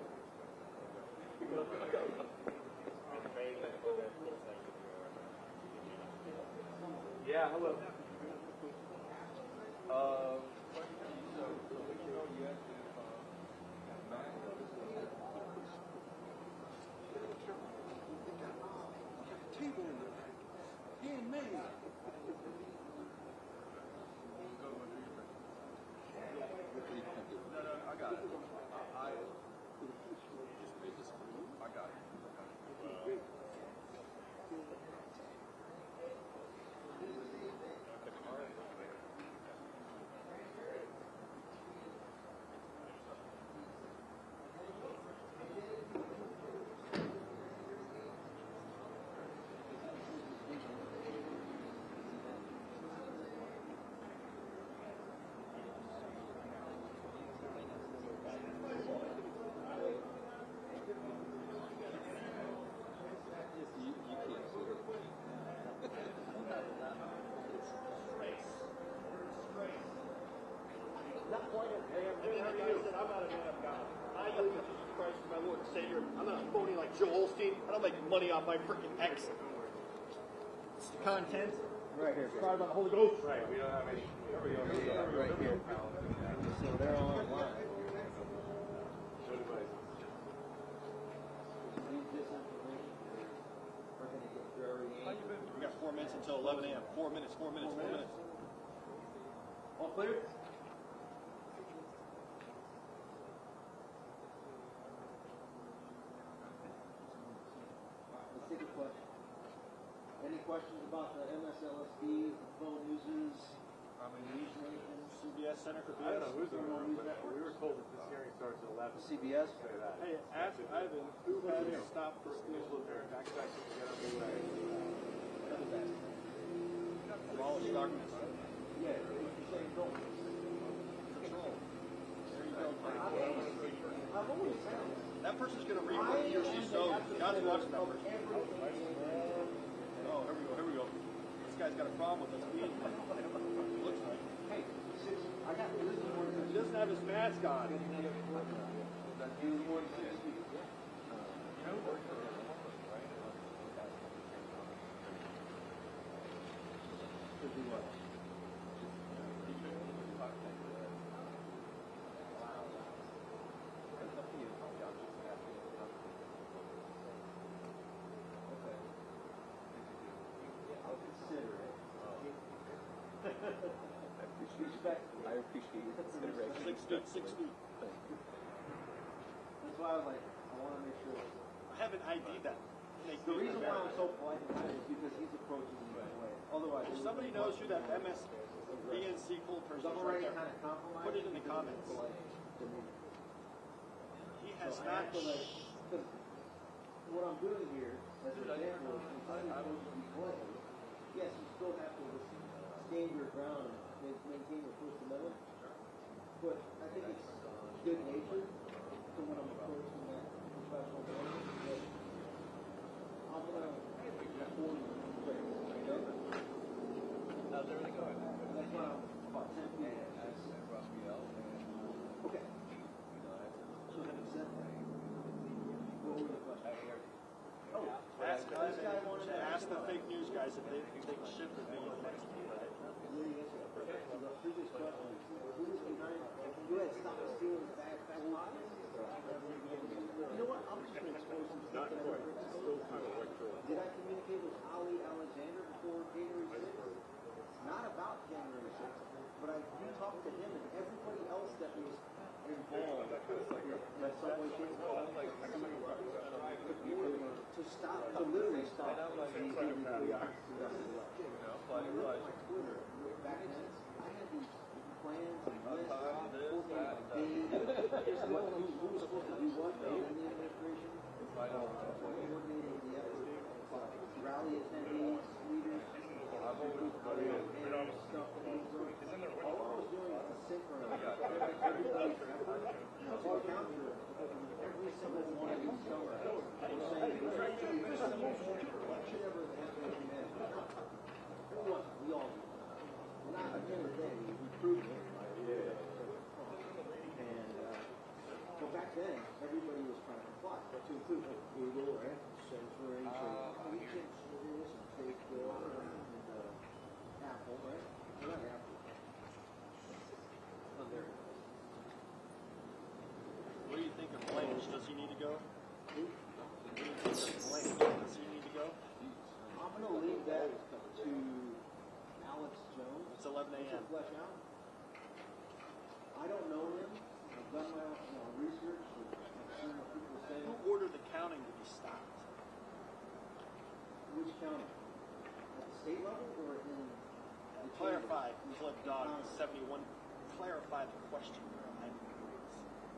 Yeah, hello. So we can know yet if Table in there. Handmade. No, I got it. I got it. I'm not phony like Joel Osteen. I don't make money off my freaking ex. Content. Right here. Sorry about the Holy Ghost. Right, we don't have any. Right here. So they're online. We got 4 minutes until 11 a.m. 4 minutes, 4 minutes, 4 minutes. All clear? Let's take a question. Any questions about the MSLSD, the phone users, CBS Center for I don't know who's the room, but we were told that this hearing starts at 11. CBS? Say that. Hey, ask Ivan who had to stop for school. Backtrack to get on the way. Abolish darkness. Yeah, you're saying don't. Control. There you go. I've always said it. That person's going to read what he or she sewed. John's watching that person. Oh, here we go, here we go. This guy's got a problem with us being looks like. Hey, I got this is more than He doesn't have his mask on. Could be what? I'll consider it. I appreciate your consideration. 6 feet, 6 feet. That's why I was like, I want to make sure. I haven't ID'd that. The reason why I'm so polite about it is because he's approaching me that way. Otherwise, If somebody knows who that MSBNC full person I'm is already right kind there, of compromised. put it in the comments. He has So I not. have to like, because what I'm doing here, as an example, is I'm supposed to be playing. Yes, you still have to stand your ground and maintain your First Amendment. But I think it's good natured to when I'm approaching that professional game. I'm gonna afford you. How's everything going? That's why I'm about 10 feet. Okay. So having said that, what were the questions? Oh, Ask, this guy wanted to ask the about fake news guys if they take shit for being next to you. the previous question. Who is behind? You had stopped stealing bag pockets? You know what? I'm just going to expose some stuff that I never heard before. Did I communicate with Ali Alexander before January 6th? It's not about January 6th, but I do talk to him and everybody else that was that subway came to stop, to literally stop. Back then, I had these plans and lists, who was supposed to do what in the administration, coordinating the effort, rally attendees, leaders, all I was doing was synchronize everybody's effort to counter every single one of these summer. We're saying, what should ever happen to men? We all do. Not at the end of the day, we proved it. And but back then, everybody was trying to comply. To include Google, right? Censoring, we can't do this, and Facebook, and Apple, right? Not Apple. Oh, there. What do you think of Blanche? Does he need to go? Who? What do you think of Blanche? Does he need to go? I'm going to leave that to Alex Jones. It's 11 a.m. Flesh out. I don't know him. I've done my own research. I've seen what people say. Who ordered the counting to be stopped? Which county? At the state level or in the Clarify, Club Dog 71. Clarify the question.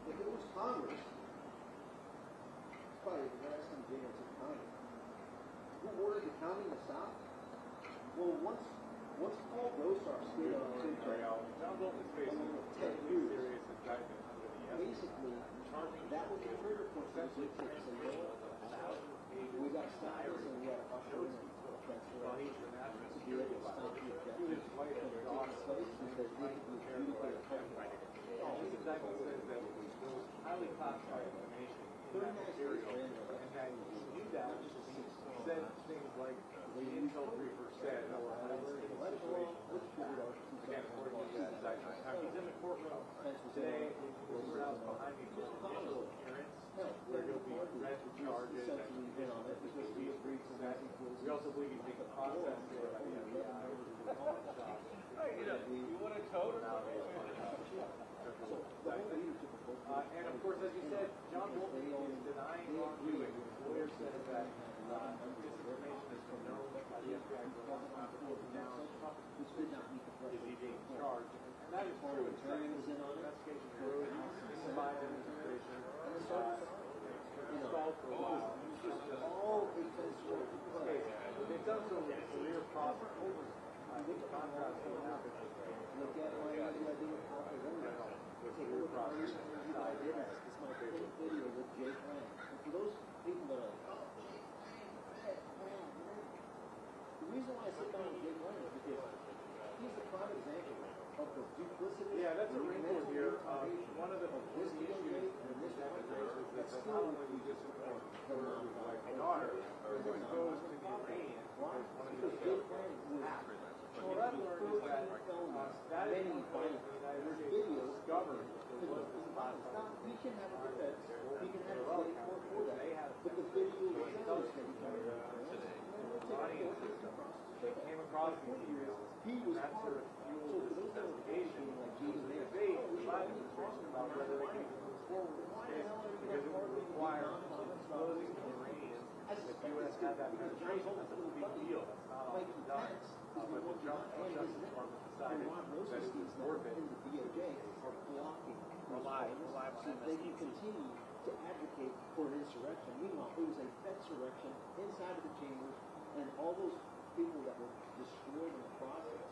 If it was Congress, it's probably the last time Jay took Congress. Who ordered the counting to stop? Well, once Paul Gosar stayed on John Bolton is facing a serious indictment under the basically, that was the trigger point for the big six. We got to stop this and we got to usher in to be able to stop the objective. Because they could be This indictment says that there was highly classified information in that material, and that he knew that he said things like the intel briefer said, or whatever in the situation. Again, according to the indictment. Now, he's in the courtroom today. We're out behind me for an initial appearance, where he'll be read the charges and because we agreed to that. We also believe he's being processed for the FBI over the home shop. Hey, you want a code? And of course, as you said, John Bolton is denying wrongdoing. His lawyer says that this information is known by the FBI for now. Is he being charged? And that is true. It's an investigation through by the administration. Stalled for a while. They've done so with a career process. I think the contrast will happen. Look at my idea of career process. I did this. This is my favorite video with Jay Frank. And for those people that are like, the reason why I sit down with Jay Frank is because he's a prime example of the duplicity. Yeah, that's a wrinkle here. One of the issues in this demonstration is that not only we disagree her like daughter are exposed to the Iranians as one of the well, that learned is that that is one way the United States discovered there was this platform. We can have a defense. We can have a state court for that. But the video was devastating. They came across these materials. He was that sort of fueled this investigation. The debate was talking about whether they could move forward with this case because it would require exposing the Iranians if the U.S. had that penetration. That's a big deal. That's not often done. But the Justice Department decided that it was worth it. The DOJ are blocking so they can continue to advocate for an insurrection. Meanwhile, it was a insurrection inside of the chambers, and all those people that were destroyed in the process,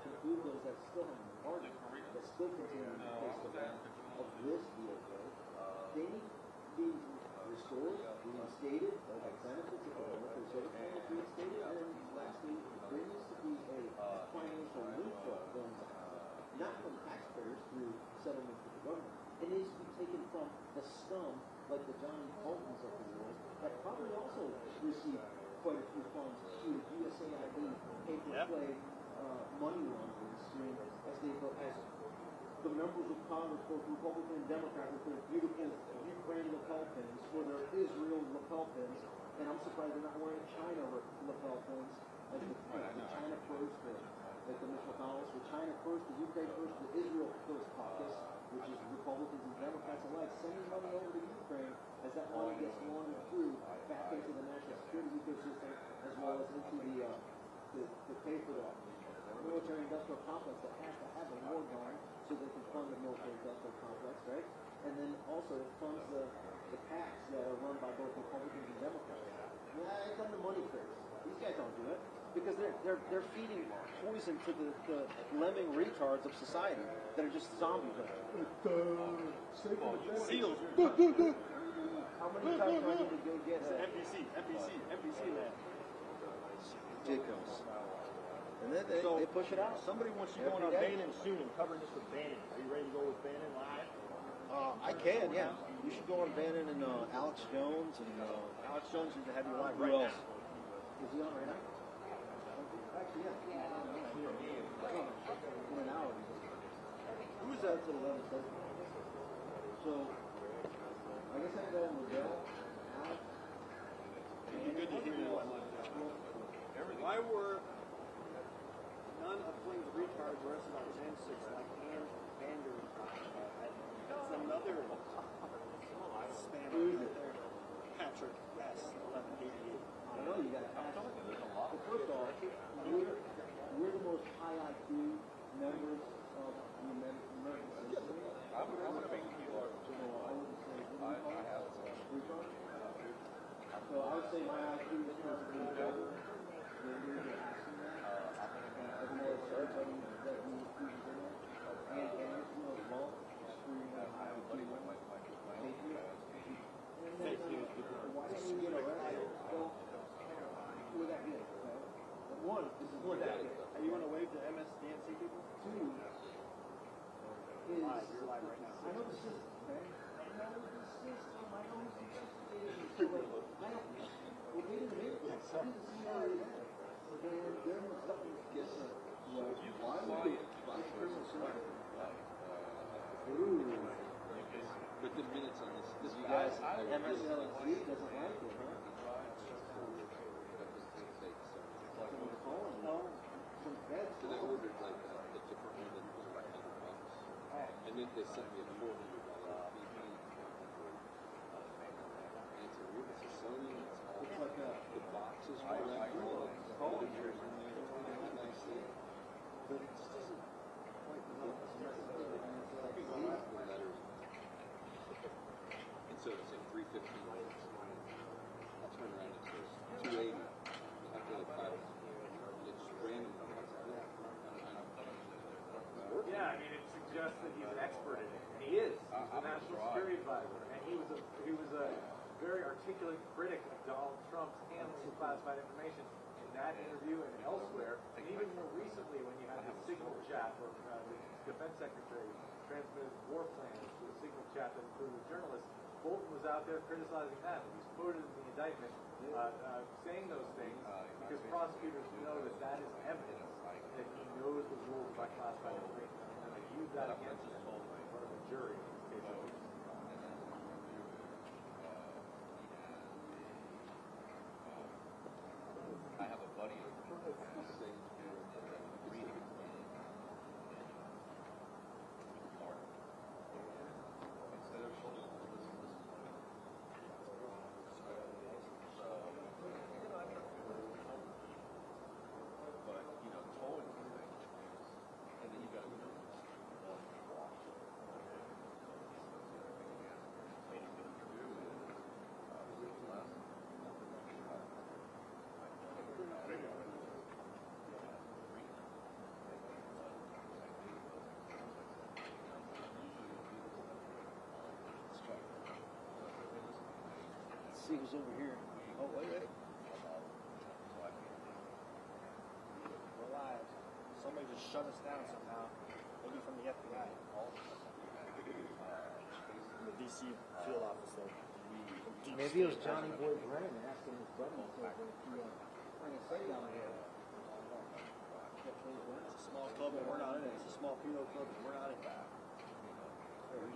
include those that still have been pardoned, that still continue to face the wrath of this DOJ, they need to be restored, reinstated, like benefits of the military service members reinstated, and then lastly, there needs to be a financial loophole going on, not from taxpayers through settlement with the government. It needs to be taken from the scum, like the John Boltons of the world, that probably also received quite a few funds through the USAID pay-for-play money laundering stream as the members of Congress, both Republican and Democrat, with their beautiful Ukraine lapel pins or their Israel lapel pins, and I'm surprised they're not wearing China lapel pins, like the China first, like the Mitch McConnell's, the China first, the Ukraine first, the Israel first caucus, which which is Republicans and Democrats alike, sending money over to Ukraine as that money gets laundered through back into the national security ecosystem, as well as into the to pay for the military-industrial complex that has to have a war going so they can fund the military-industrial complex, right? And then also it funds the PACs that are run by both Republicans and Democrats. Yeah, it's on the money first. These guys don't do it because they're feeding poison to the lemming retards of society that are just zombies. Seals. How many times do I need to go get NPC, man. Ridiculous. And then they push it out. Somebody wants you going on Bannon soon and covering this with Bannon. Are you ready to go with Bannon live? I can, yeah. You should go on Bannon and Alex Jones and Alex Jones needs to have you live who right else? now. Is he on right now? Actually, yeah. In an hour. Who's that to 11:30? So, I guess I go on Miguel, Alex. It'd be good to hear you. Why were none of Fling's retards arrested on Jan 6 like Ann Vander? That's another spammer right there. Patrick S. 1188. I know you got to ask. Well, first off, we're the most high IQ members of the American citizenry. I'm going to make you large. So I wouldn't say I have retard. So I would say my IQ is probably better than you're asking that. As more as everybody that we include in it. And you know as well, screwing that high IQ. Thank you. Why didn't you get arrested? Well, we're that good, okay? One, this is We're that good. Are you going to wave to MSDNC people? Two is Live. You're live right now. I know the system, okay? I know the system. I know who's investigating. So like, I don't. Well, they didn't hear it. I didn't see all of that. So there was something different. Well, why would you vice criminal side? Ooh. But the minutes on this You guys, MSLC doesn't like it, huh? No. Some feds. So they ordered like a different one that was like $100. And then they sent me a $400 PPE. And it's a weird, it's a Sony, It's like a. the boxes are like cool. The pictures in there, it's nicely. But it just doesn't quite look like the letters. And so it's like 315. I'll turn around and it says 280 after the title. It's random. Yeah, I mean, it suggests that he's an expert in it. And he is. He's the national security advisor. And he was a very articulate critic of Donald Trump's handling of classified information in that interview and elsewhere. And even more recently, when you had the signal chat where the defense secretary transmitted war plans to a signal chat that included journalists, Bolton was out there criticizing that. He's quoted in the indictment saying those things because prosecutors know that that is evidence that he knows the rules about classified information. And they use that against him in front of a jury in this case. I have a buddy who's reading. Instead of but you know, towing and then you got to Let's see who's over here. Oh, wait. We're live. Somebody just shut us down somehow. Maybe from the FBI. The DC field office, though. Maybe it was Johnny Boy Brennan asking his buddy to bring a say down here. It's a small club and we're not in it. It's a small penal club and we're not in it. Let me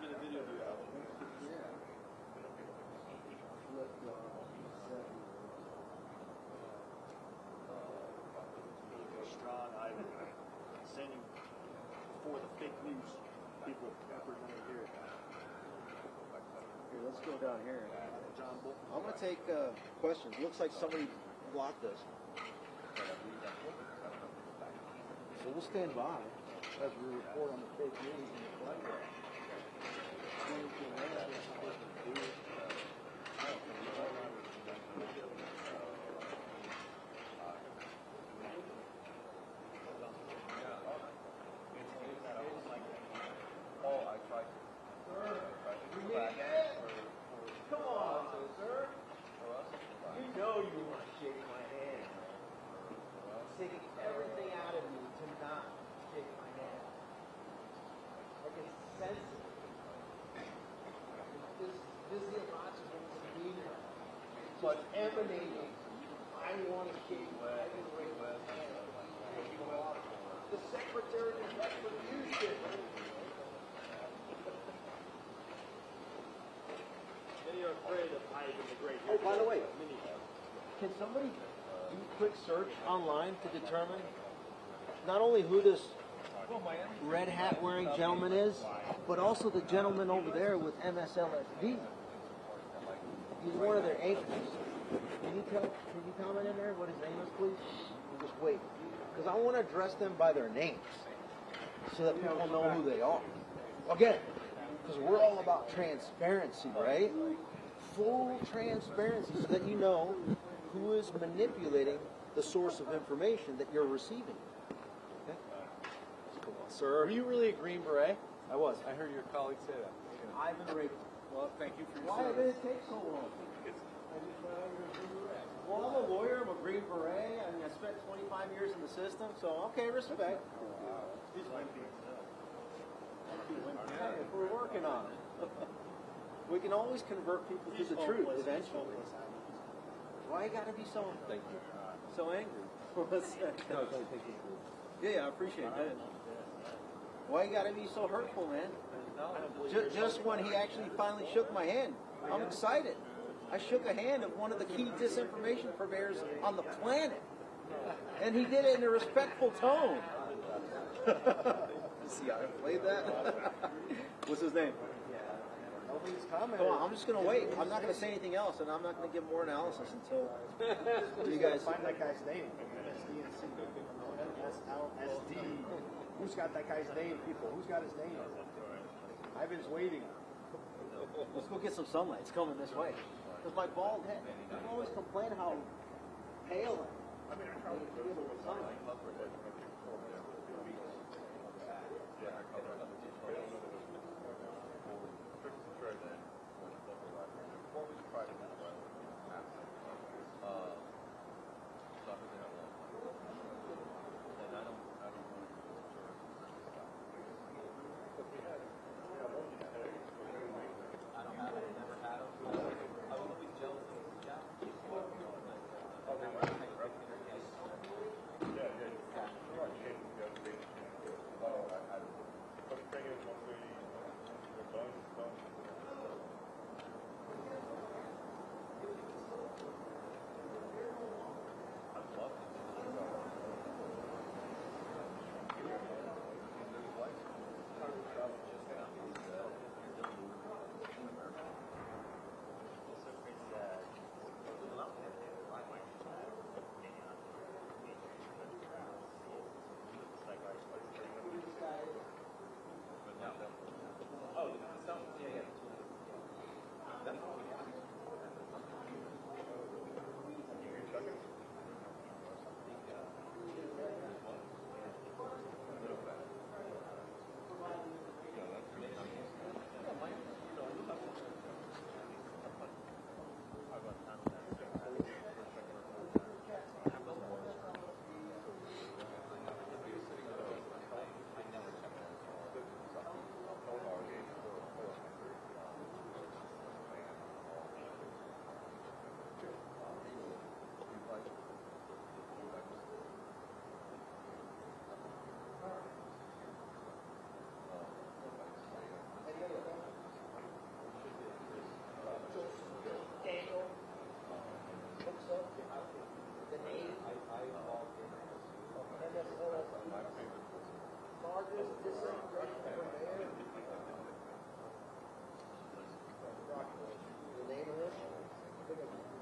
get a video of you out. represented here. Here, let's go down here. John Bolton. I'm going to take questions. Looks like somebody blocked us. So we'll stand by as we report on the fake news and the flight. Come on, sir. You know you want to shake my hand. It's taking everything out of me to not shake my hand. I can sense it. This physiological demeanor. So it's emanating. I want to shake my hand. The secretary of retribution. You're afraid of Ivan the Great. Oh, by the way, can somebody do a quick search online to determine not only who this red hat wearing gentleman is, but also the gentleman over there with MSLSD? He's one of their anchors. Can you comment in there what his name is, please? We'll just wait. Because I want to address them by their names so that people know who they are. Again, because we're all about transparency, right? Full transparency so that you know who is manipulating the source of information that you're receiving. Okay? Come on, sir. Were you really a Green Beret? I was. I heard your colleague say that. Ivan Raped. Well, thank you for your Why did service. it take so long? Well, I'm a lawyer. I'm a Green Beret. I mean, I spent 25 years in the system, so okay, respect. Hey, we're working on it. We can always convert people to the truth eventually. Why you gotta be so angry? Yeah, I appreciate that. Why you gotta be so hurtful, man? Just when he actually finally shook my hand, I'm excited. I shook a hand of one of the key disinformation purveyors on the planet, and he did it in a respectful tone. See how I played that? What's his name? Come on, I'm just going to wait. I'm not going to say anything else, and I'm not going to give more analysis until you guys find that guy's name. MSLSD. Who's got that guy's name, people? Who's got his name? Ivan's waiting. Let's go get some sunlight. It's coming this way. Because my bald head, people always complain how pale I am. I need to get a little sunlight.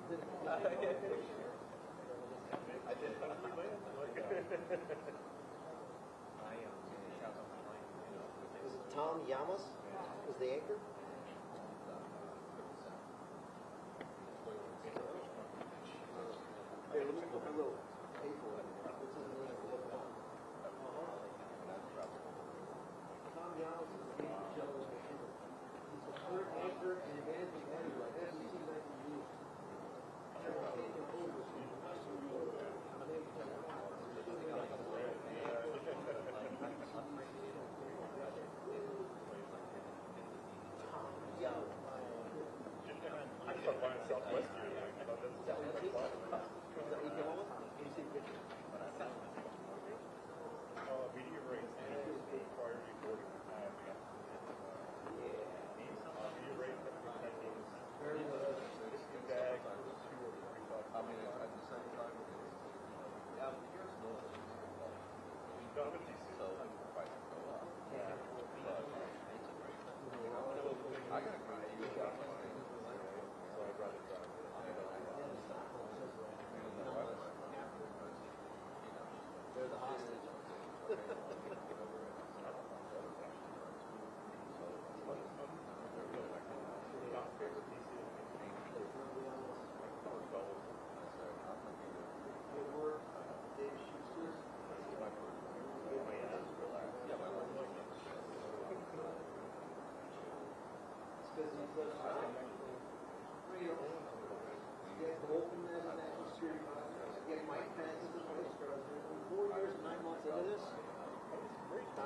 Was it Tom Yamas? Was the anchor? Here, let me put my little paper in there. What's his name? Tom Yamas is the anchor. He's the third anchor and advanced commander like SEC 19 years.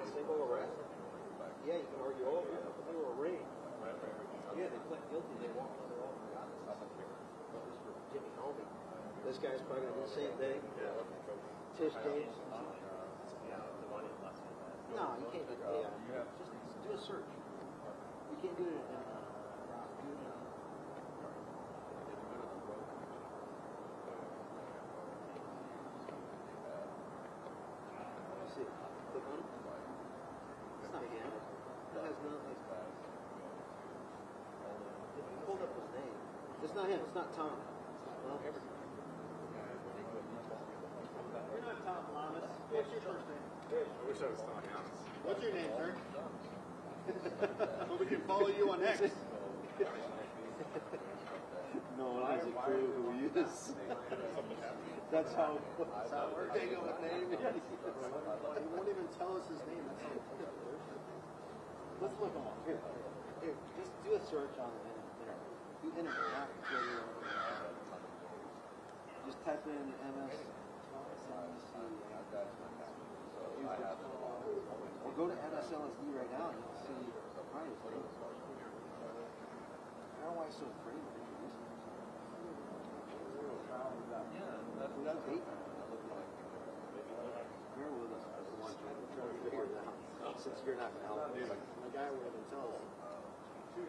Single arrest. Yeah, you can argue over it. They were arraigned. Yeah, they pled guilty. They walked on their own. That was for Jimmy Homie. This guy's probably going to do the same thing. Tish James. No, you can't do that. Yeah. Just do a search. You can't do it in see. Click on it. It's not him. That has nothing. Hold up his name. It's not him. It's not Tom. Well, You're not Tom Lamas. What's your first name? I wish I was Tom Yamas. What's your name, sir? So we can follow you on X. No one has a clue who he is. That's how it works. Hang on with name. He won't even tell us his name. That's how Let's look on here. Here, just do a search on the internet. Do internet, not Twitter. Just type in MS. Or go to MSLSD right now and you'll see probably his name. I don't know why he's so afraid of it. We got 8. Bear with us. We're trying to figure it out. Since you're not going to help me. the guy won't even tell us. Would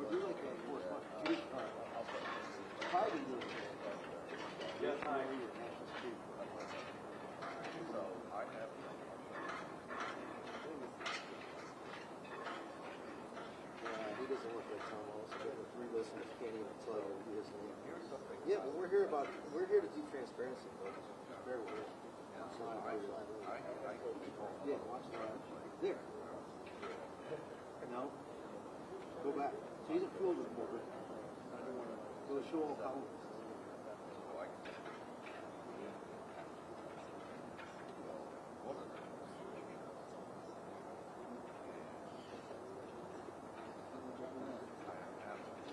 you like a probably do it. Yes, I He doesn't look like Tom Wallace. The 3 listeners can't even tell his name. Yeah, but we're here to do transparency, folks. Bear with us. Yeah, watch that. There. No. Go back. So he's a field reporter. Go to show all columns.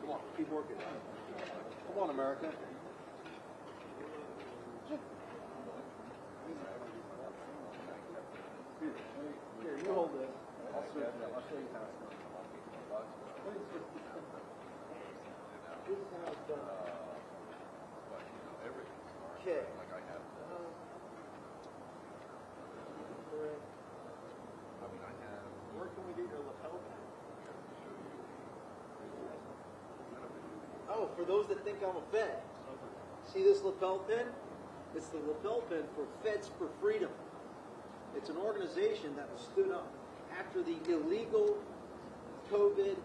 Come on, keep working. Come on, America. Here, you hold this. I'll switch it up. I'll show you how it's done. This is how it's done. Okay. Where can we get your lapel pin? Oh, for those that think I'm a Fed, see this lapel pin? It's the lapel pin for Feds for Freedom. It's an organization that was stood up after the illegal COVID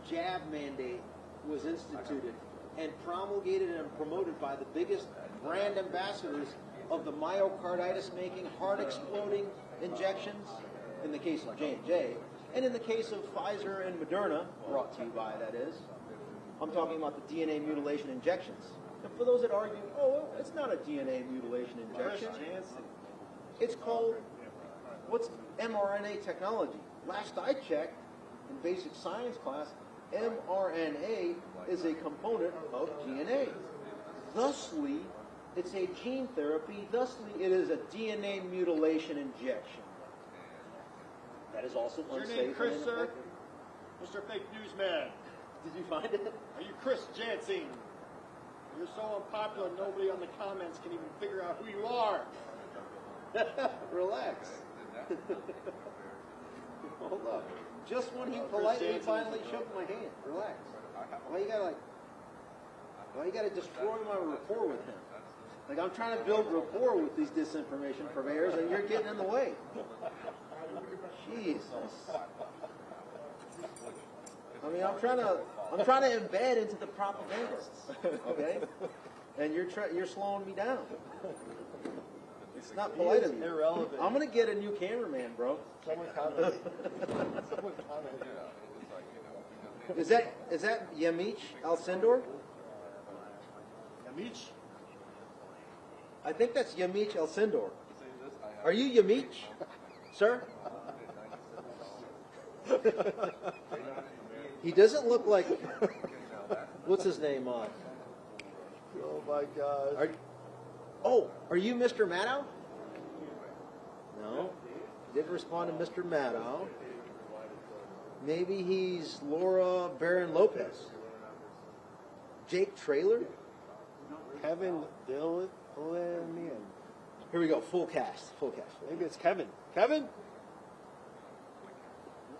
jab mandate was instituted and promulgated and promoted by the biggest brand ambassadors of the myocarditis-making, heart-exploding injections, in the case of J&J, and in the case of Pfizer and Moderna, brought to you by, that is, I'm talking about the DNA mutilation injections. And for those that argue, oh, it's not a DNA mutilation injection. It's called, what's mRNA technology? Last I checked, in basic science class, mRNA is a component of DNA. Thusly, it's a gene therapy. Thusly, it is a DNA mutilation injection. That is also Is unsafe. your name Chris, and sir? ineffective. Mr. Fake News Man. Did you find it? Are you Chris Jansen? You're so unpopular, nobody on the comments can even figure out who you are. Relax. Hold up. Just when he Chris politely Jansen finally is- shook my hand. Relax. Why you gotta destroy my rapport with him? Like, I'm trying to build rapport with these disinformation purveyors, and you're getting in the way. Jesus. I mean, I'm trying to embed into the propagandists, okay? And you're slowing me down. It's not polite of you. Irrelevant. I'm gonna get a new cameraman, bro. Someone commented. Someone commented. Is that Yamich Alcindor? Yamich? I think that's Yamich Alcindor. Are you Yamich, sir? He doesn't look like. What's his name? Oh my God. Are you Mr. Maddow? No. Didn't respond to Mr. Maddow. Maybe he's Laura Barron Lopez. Jake Traylor? Kevin Dillon. Here we go. Full cast. Maybe it's Kevin. Kevin?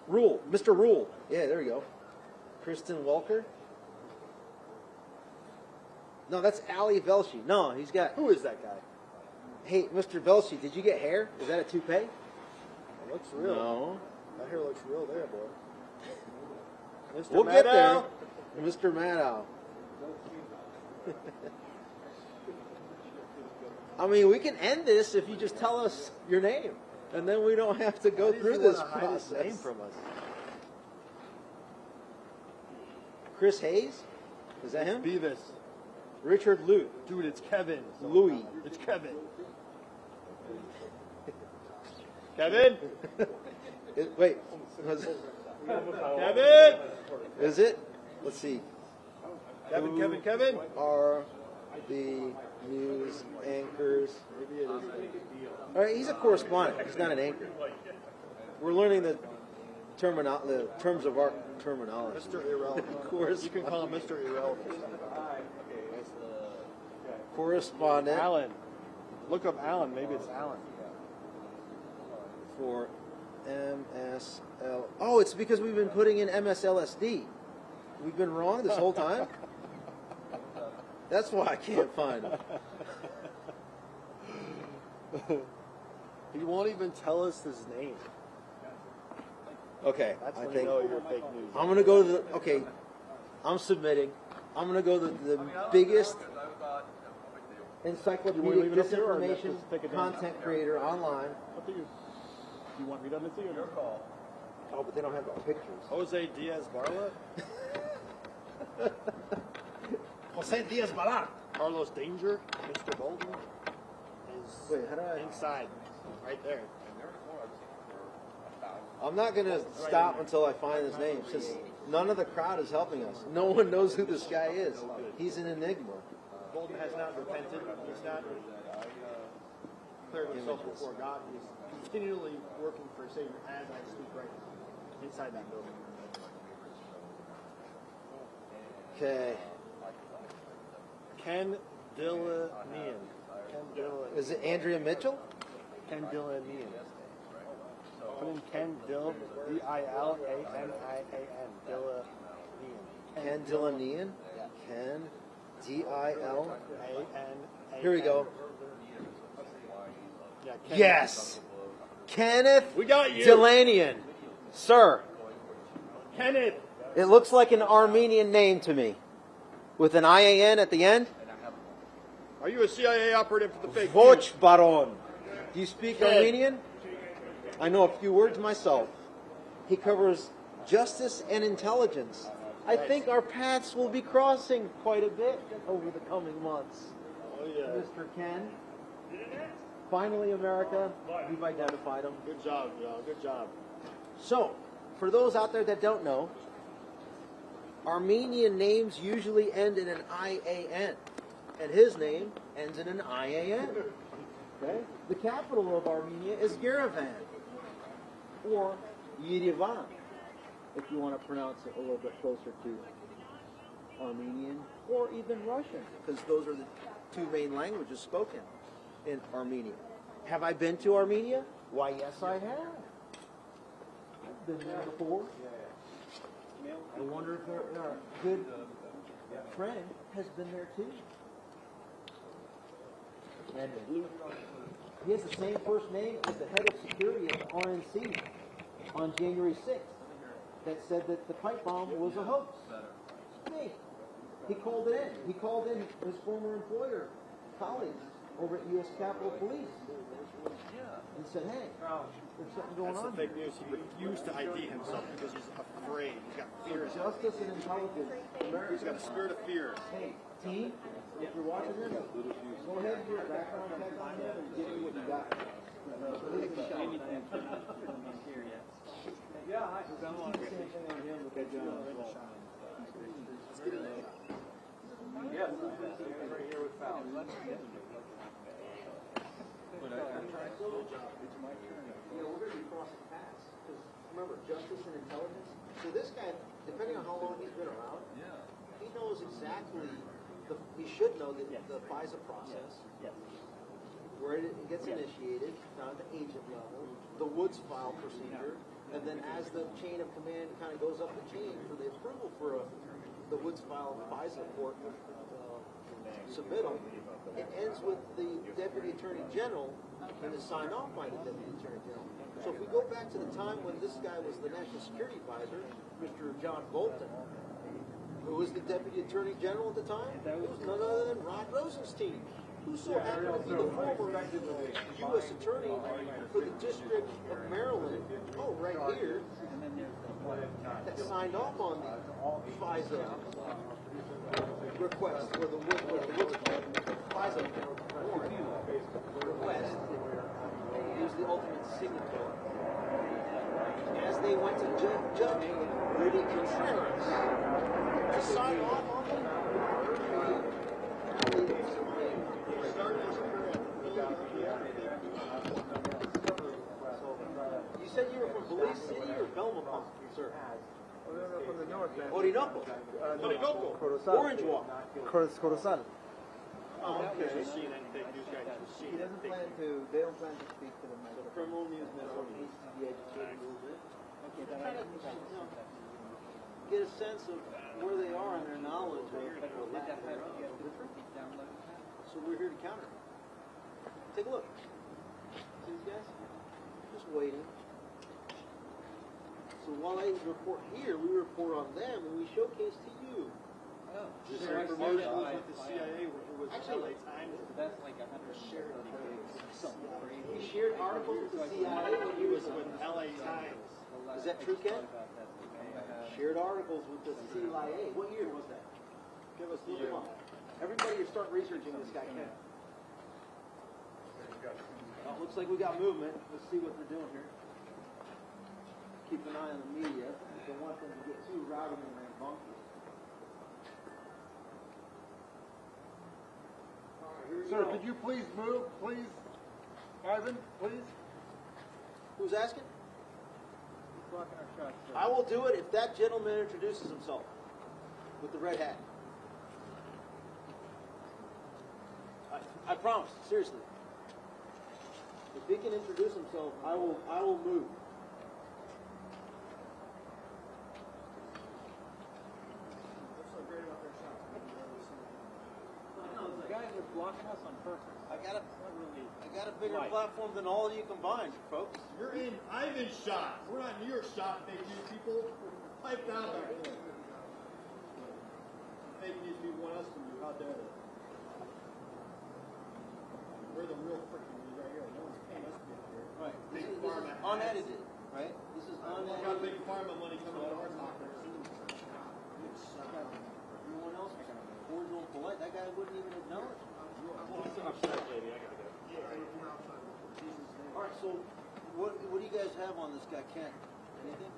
Rule. Mr. Rule. Yeah, there we go. Kristen Walker. No, that's Ali Velshi. No, he's got. Who is that guy? Hey, Mr. Velshi, did you get hair? Is that a toupee? It looks real. No. That hair looks real there, boy. Mr. We'll get there. Maddow. Mr. Maddow. I mean, we can end this if you just tell us your name, and then we don't have to go through this Hide his process. name from us. Chris Hayes? Is that him? Beavis. Richard Lute. Dude, it's Kevin. Louis. It's Kevin. Kevin? Wait. Kevin? Is it? Let's see. Kevin? Are the news anchors? Maybe it is. All right, he's a correspondent. He's not an anchor. We're learning the terms of our terminology. Mr. Irrelevant. You can call him Mr. Irrelevant. Correspondent Alan. Look up Alan. Maybe it's Alan. for MSL. Oh, it's because we've been putting in MSLSD. We've been wrong this whole time? That's why I can't find it. He won't even tell us his name. Okay, That's I when think you know you're fake news. I'm going to go to the, okay, I'm submitting. I'm going to go to the biggest encyclopedic leave it up there or disinformation just take it down? content creator online. What do you? You want redundancy or your call? Oh, but they don't have the pictures. Jose Diaz Barla? Jose Diaz Balan. Carlos Danger? Mr. Bolton? Is Wait, how do I? inside. Right there. I'm not going to stop until I find his name, since none of the crowd is helping us. No one knows who this guy is. He's an enigma. Bolton has not repented. He's not cleared himself before God. He's continually working for Satan as I speak right now. Inside that building. Okay. Ken Dillanian. Is it Andrea Mitchell? Ken Dillanian. Put in Ken Dill, D-I-L-A-N-I-A-N. Dillanian. Ken Dillanian? Ken, D-I-L. A-N-A-N. Here we go. Yeah, Ken. Yes! Kenneth We got you. Dillanian. Sir. Kenneth It looks like an Armenian name to me, with an IAN at the end. Are you a CIA operative for the fake Voch news? Baron. Do you speak Armenian? I know a few words myself. He covers justice and intelligence. I think our paths will be crossing quite a bit over the coming months. Oh, yeah. Mr. Ken. Finally, America, we've identified him. Good job, Joe. Good job. So, for those out there that don't know, Armenian names usually end in an IAN, and his name ends in an IAN. Okay? The capital of Armenia is Yerevan, or Yerevan, if you want to pronounce it a little bit closer to Armenian, or even Russian, because those are the two main languages spoken in Armenia. Have I been to Armenia? Why, yes, I have. I've been there before. I wonder if our good friend has been there too. And he has the same first name as the head of security at the RNC on January 6th that said that the pipe bomb was a hoax. Me. He called it in. He called in his former employer, colleagues over at U.S. Capitol Police and said, hey, there's something going That's on the fake here. news. He refused to ID himself because he's afraid. He's got So fear. justice and intelligence. He's got a spirit of fear. Hey, team, if you're watching this, go ahead and do a background check on him and give me what you got. Yeah, I Keep the same thing on him with that John. Yes, right here with Fowler. Yeah, we're going to be crossing paths. Because remember, justice and intelligence. So this guy, depending on how long he's been around, he knows exactly. He should know the FISA process, where it gets initiated down at the agent level, the Woods file procedure, and then as the chain of command kind of goes up the chain for the approval for the Woods file FISA court submittal, it ends with the Deputy Attorney General and is signed off by the Deputy Attorney General. So if we go back to the time when this guy was the National Security Advisor, Mr. John Bolton, who was the Deputy Attorney General at the time, it was none other than Rod Rosenstein, who so happened to be the former U.S. Attorney for the District of Maryland, right here, that signed off on the FISA request, or the FISA warrant request. He was the ultimate signatory. As they went to Judge Rudy Contreras to sign off on You said you were from Belize City or Belmont, sir? From the north, man. Orinoco. Orange Walk. Corozal. Oh, okay. He doesn't plan to, they don't plan to speak to them. So criminal news network needs to be educated a little bit. Get a sense of where they are in their knowledge of lack thereof. So we're here to counter it. Take a look. See these guys? Just waiting. So while they report here, we report on them and we showcase to you. This information was with the CIA. It was Actually, LA Times. That's like 100 shared. He shared articles with the CIA when he was With LA Times. Is that true, Ken? Shared articles with the CIA. What year was that? Give us the Look him up. Everybody start researching this guy, Ken. Well, looks like we got movement. Let's see what they're doing here. Keep an eye on the media. Don't want them to get too rowdy and rambunctious. Sir, could you please move, please? Ivan, please? Who's asking? Blocking our shots, sir. I will do it if that gentleman introduces himself with the red hat. I promise, seriously. If he can introduce himself, I will move. The guys are blocking us on purpose. I got a bigger platform than all of you combined, folks. You're in Ivan's shot. We're not in your shot, fake news people. Pipe down back there. Fake these people want us from you. How dare they? We're the real freaking news right here. No one's paying us to get here. Right. Big This is pharma. unedited, right? This is We got unedited. big pharma money coming out of our pockets. Everyone else was cordial and polite. That guy wouldn't even acknowledge me. All right, so what do you guys have on this guy, Ken? Anything?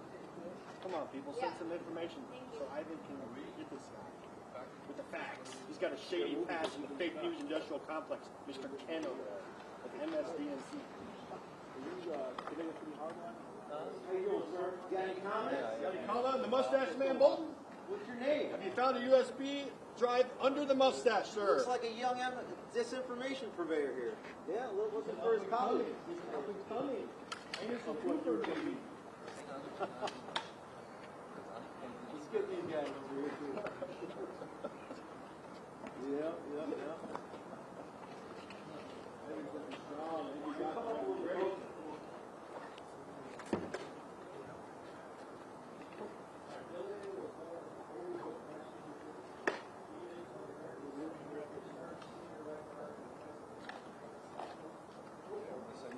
Come on, people, send some information so Ivan can get this guy with the facts. He's got a shady past in the fake news industrial complex, Mr. Ken over there, at the MSDNC. Are you getting it pretty hard now? How you doing, sir? You got any comments? Got any comment? The mustache man Bolton? What's your name? Have you found a USB drive under the mustache, sir? Looks like a young disinformation purveyor here. Yeah, looking for his colleague. He's coming. Anderson Cooper, baby. Let's get these guys over here, too. Yeah. Everything's strong. You got that great.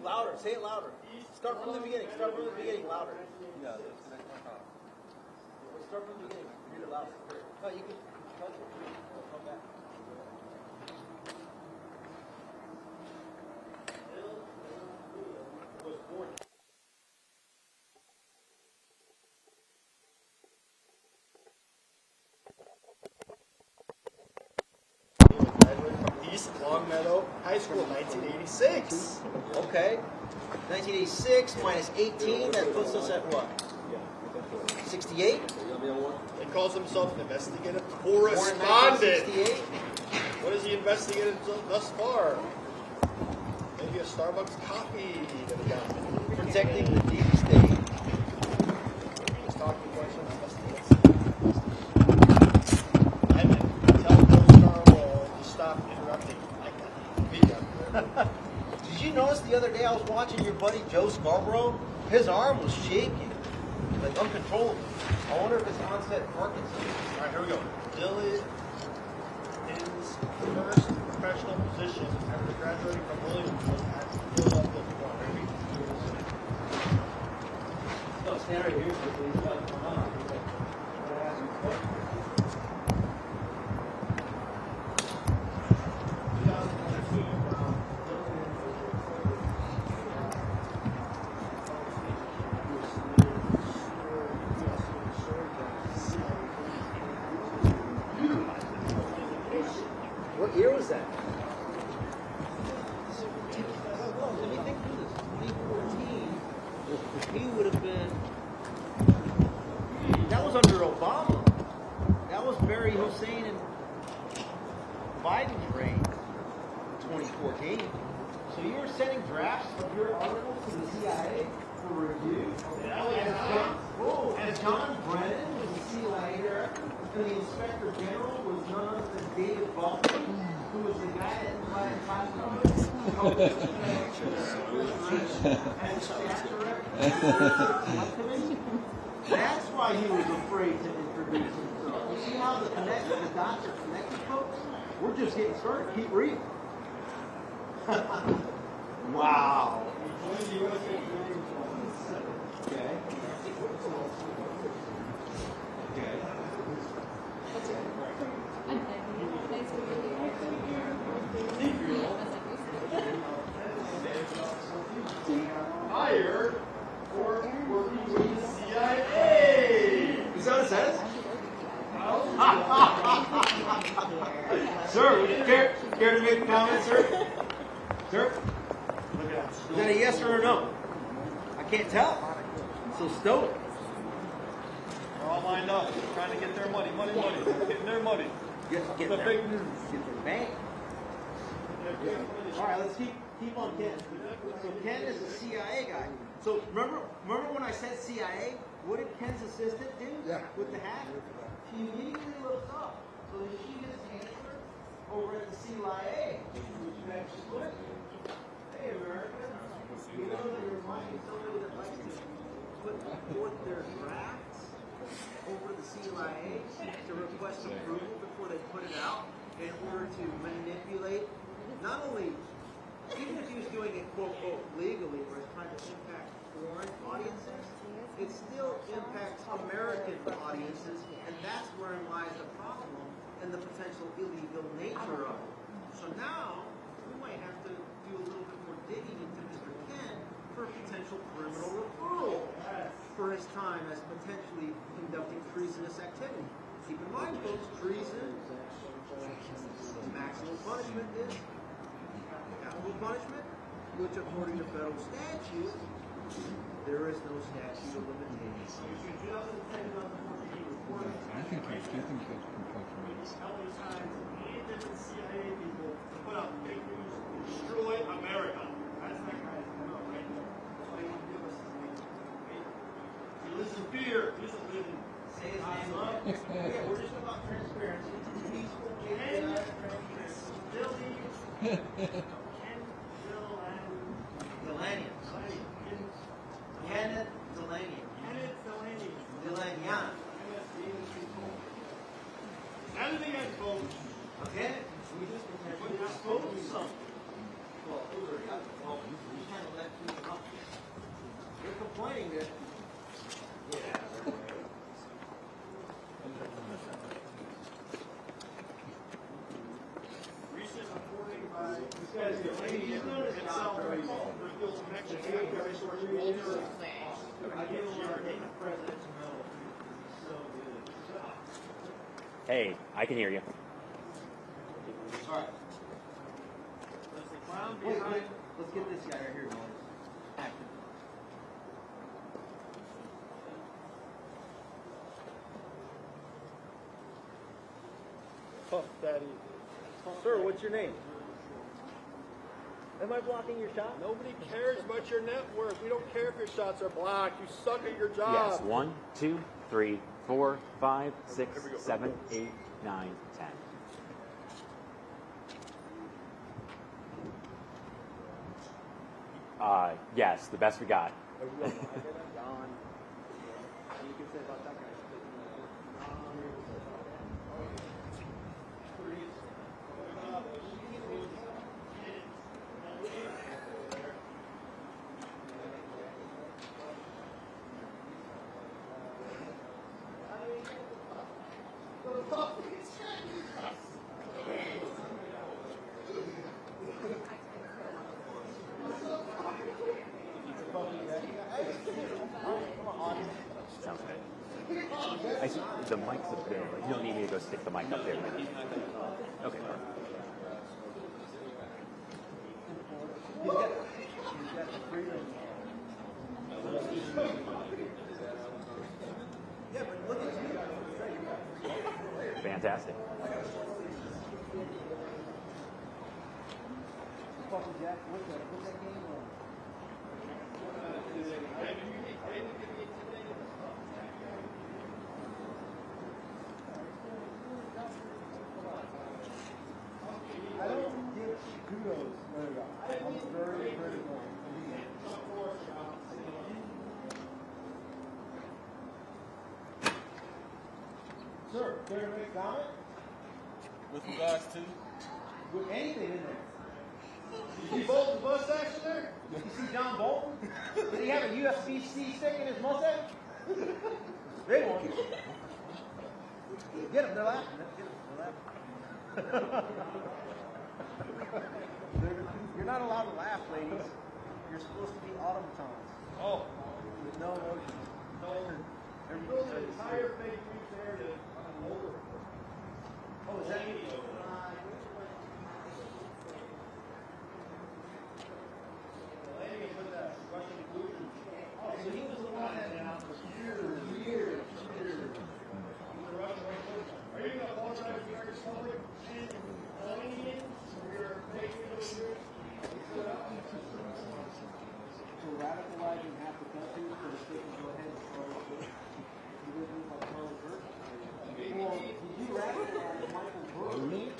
Louder, say it louder. Start from the beginning, louder. Yeah, let's connect my car. Start from the beginning, read it loud. No, you can touch it. Come back. East Longmeadow High School, 1986. Okay. 1986 minus 18, that puts us at what? 68? He calls himself an investigative Born in correspondent. 1968? What has he investigated thus far? Maybe a Starbucks coffee that he got. Protecting the deep state. Just talking questions, Ivan, tell Joe Scarborough to stop interrupting like that. Did you notice the other day I was watching your buddy Joe Scarborough? His arm was shaking, like uncontrollable. I wonder if it's onset Parkinson's. All right, here we go. Dylan his first professional position after graduating from Williams was at Philadelphia. No, stand right here. What year was that? Let me think through this. 2014. He would have been. That was under Obama. That was Barry Hussein and Biden's reign. 2014. So you were sending drafts of your articles to the CIA for review? And John Brennan was the CIA director, and the Inspector General was none other than David Bolton, who was the guy that invited That's why he was afraid to introduce himself. You see how the dots are connected, folks? We're just getting started. Keep reading. Wow. Okay. Hired for working with the CIA. Is that what it says? Sir, would you care to make a comment, sir? Sir? Look at that. Is that a yes or a no? I can't tell. So stoic. They're all lined up, trying to get their money. Getting their money. Get The their, fake news. get their bank. All right, let's keep on Ken. So Ken is a CIA guy. So remember when I said CIA? What did Ken's assistant do with the hat? She immediately looks up. So that she gets the answer over at the CIA. Which you actually put. Hey, America. You know that you're finding somebody that likes to put forth their drafts over to the CIA to request approval before they put it out in order to manipulate, not only, even if he was doing it quote unquote legally, where it's trying to impact foreign audiences, it still impacts American audiences, and that's wherein lies the problem and the potential illegal nature of it. So now, we might have to do a little bit more digging into Mr. Ken for a potential criminal referral for his time as potentially conducting treasonous activity. Keep in mind, folks, treason, maximum punishment is capital punishment, which according to federal statute, there is no statute of limitations. I think it's getting good performance. How many times any different CIA people put out fake news, destroy America? That's that guy's MO, right? That's why he won't give us his name. He lives in fear. He doesn't live in Say his name. Yeah, we're just about transparency. Peaceful, Delanian. Kenneth Delanian. Delanian. Anything else, folks? Okay? We just exposed something. Well, Ulery, well, you handle that too. You're complaining that. Yeah. Recent reporting by Delaney itself reveals Mexican resource Walter. I give him the president's medal. So good. Hey, I can hear you. All right. Does the clown Wait, behind let's get this guy right here going. Active. Puff Daddy. Sir, what's your name? Am I blocking your shot? Nobody cares about your net worth. We don't care if your shots are blocked. You suck at your job. Yes, 1, 2, 3, 4, 5, 6, 7, 8, 9, 10. Yes, the best we got. Sounds good. I see the mic's up there, but you don't need me to go stick the mic up there. Okay. Yeah, but look at you. Fantastic. Fucking Jack, what's that game on? I don't give kudos. I'm very critical. Sir, care to make a comment? With regards to? With anything in there. You see Bolton's mustache in there? You see John Bolton? Did he have a UFC stick in his mustache? Big one. Get him, they're laughing. Get him, they're laughing. You're not allowed to laugh, ladies. You're supposed to be automatons. Oh, With no emotion. they're building an entire fake news narrative on older. Oh, is that Oh, so he was the one that out for years. Are you going to apologize to the American public and Canadians for your fake news? For radicalizing half the country for the state to go ahead and start a book. You live in like Carl Burke. Or did you radicalize Michael Burke?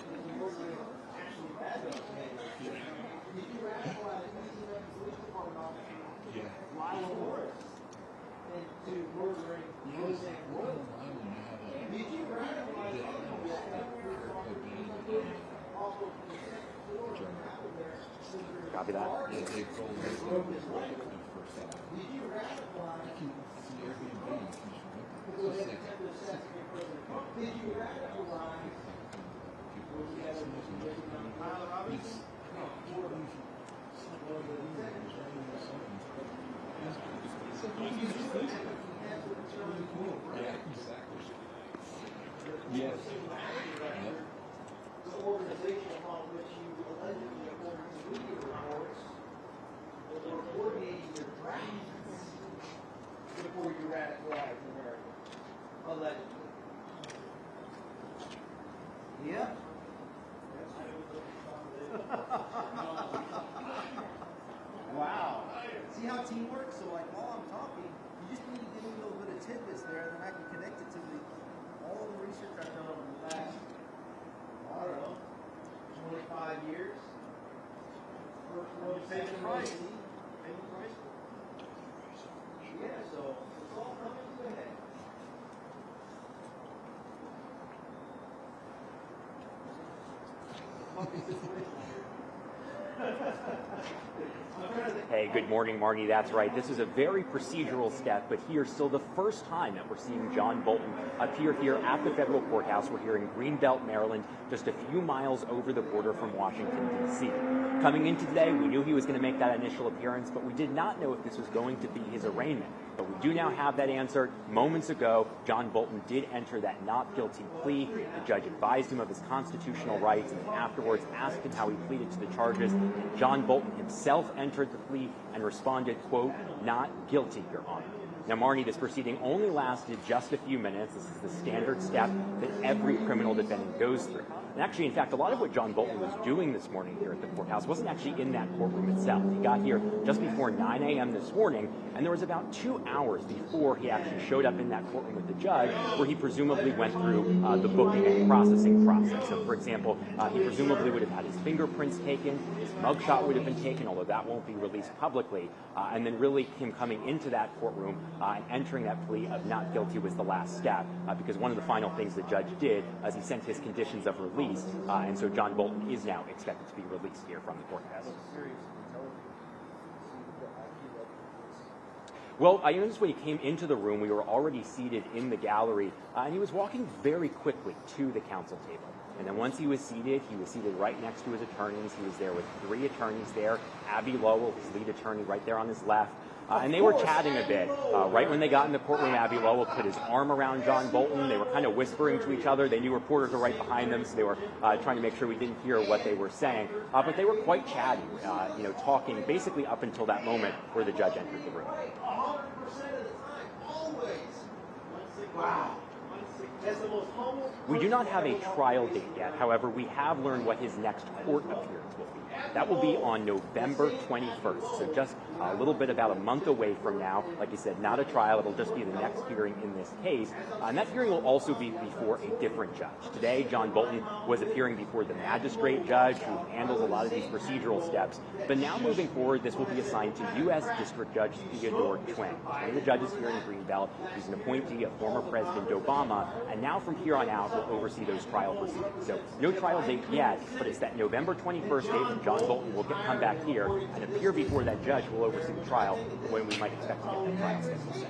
Copy that. Yes. The organization upon which you allegedly, according to media reports, were coordinating your drafts before you radicalized America. Allegedly. Yeah. Wow. See how team works? So like while I'm talking, you just need to give me a little bit of tidbits there, and then I can connect it to all the research I've done over the last, I don't know, 25 years. Paying the price. Yeah, so it's all coming to a head. Hey, good morning, Marnie. That's right. This is a very procedural step, but here, still the first time that we're seeing John Bolton appear here at the federal courthouse. We're here in Greenbelt, Maryland, just a few miles over the border from Washington, D.C. Coming in today, we knew he was going to make that initial appearance, but we did not know if this was going to be his arraignment. But we do now have that answer. Moments ago, John Bolton did enter that not guilty plea. The judge advised him of his constitutional rights and afterwards asked him how he pleaded to the charges. And John Bolton himself entered the plea and responded, quote, "Not guilty, Your Honor." Now, Marnie, this proceeding only lasted just a few minutes. This is the standard step that every criminal defendant goes through. And actually, in fact, a lot of what John Bolton was doing this morning here at the courthouse wasn't actually in that courtroom itself. He got here just before 9 a.m. this morning, and there was about 2 hours before he actually showed up in that courtroom with the judge, where he presumably went through the booking and processing process. So, for example, he presumably would have had his fingerprints taken, his mugshot would have been taken, although that won't be released publicly, and then really him coming into that courtroom and entering that plea of not guilty was the last step, because one of the final things the judge did is he sent his conditions of release, and so John Bolton is now expected to be released here from the courthouse. Well, I noticed when he came into the room, we were already seated in the gallery, and he was walking very quickly to the counsel table. And then once he was seated right next to his attorneys. He was there with 3 attorneys there, Abby Lowell, his lead attorney, right there on his left. And they were chatting a bit. Right when they got in the courtroom, Abby Lowell put his arm around John Bolton. They were kind of whispering to each other. They knew reporters were right behind them, so they were trying to make sure we didn't hear what they were saying. But they were quite chatty, talking basically up until that moment where the judge entered the room. 100% of the time, always. Wow. As the most humble. We do not have a trial date yet. However, we have learned what his next court appearance will be. That will be on November 21st, so just a little bit about a month away from now. Like you said, not a trial. It'll just be the next hearing in this case. And that hearing will also be before a different judge. Today, John Bolton was appearing before the magistrate judge who handles a lot of these procedural steps. But now moving forward, this will be assigned to U.S. District Judge Theodore Twang. One of the judges here in Greenbelt. He's an appointee of former President Obama, and now from here on out will oversee those trial proceedings. So no trial date yet, but it's that November 21st date when John Bolton will come back here and appear before that judge who will oversee the trial when we might expect to get that trial scheduled.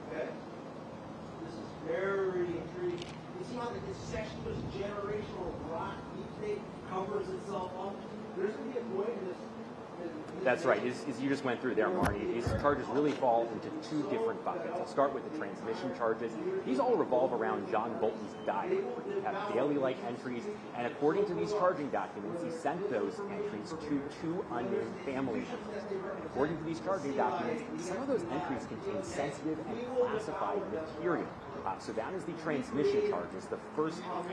Okay. This is very intriguing. You see how this sexual generational rot deep state covers itself up? There's going to be a point in this. That's right. As you just went through there, Marnie, these charges really fall into 2 different buckets. I'll start with the transmission charges. These all revolve around John Bolton's diary. We have daily-like entries, and according to these charging documents, he sent those entries to 2 unnamed family members. And according to these charging documents, some of those entries contain sensitive and classified material. So that is the transmission charges, the first half.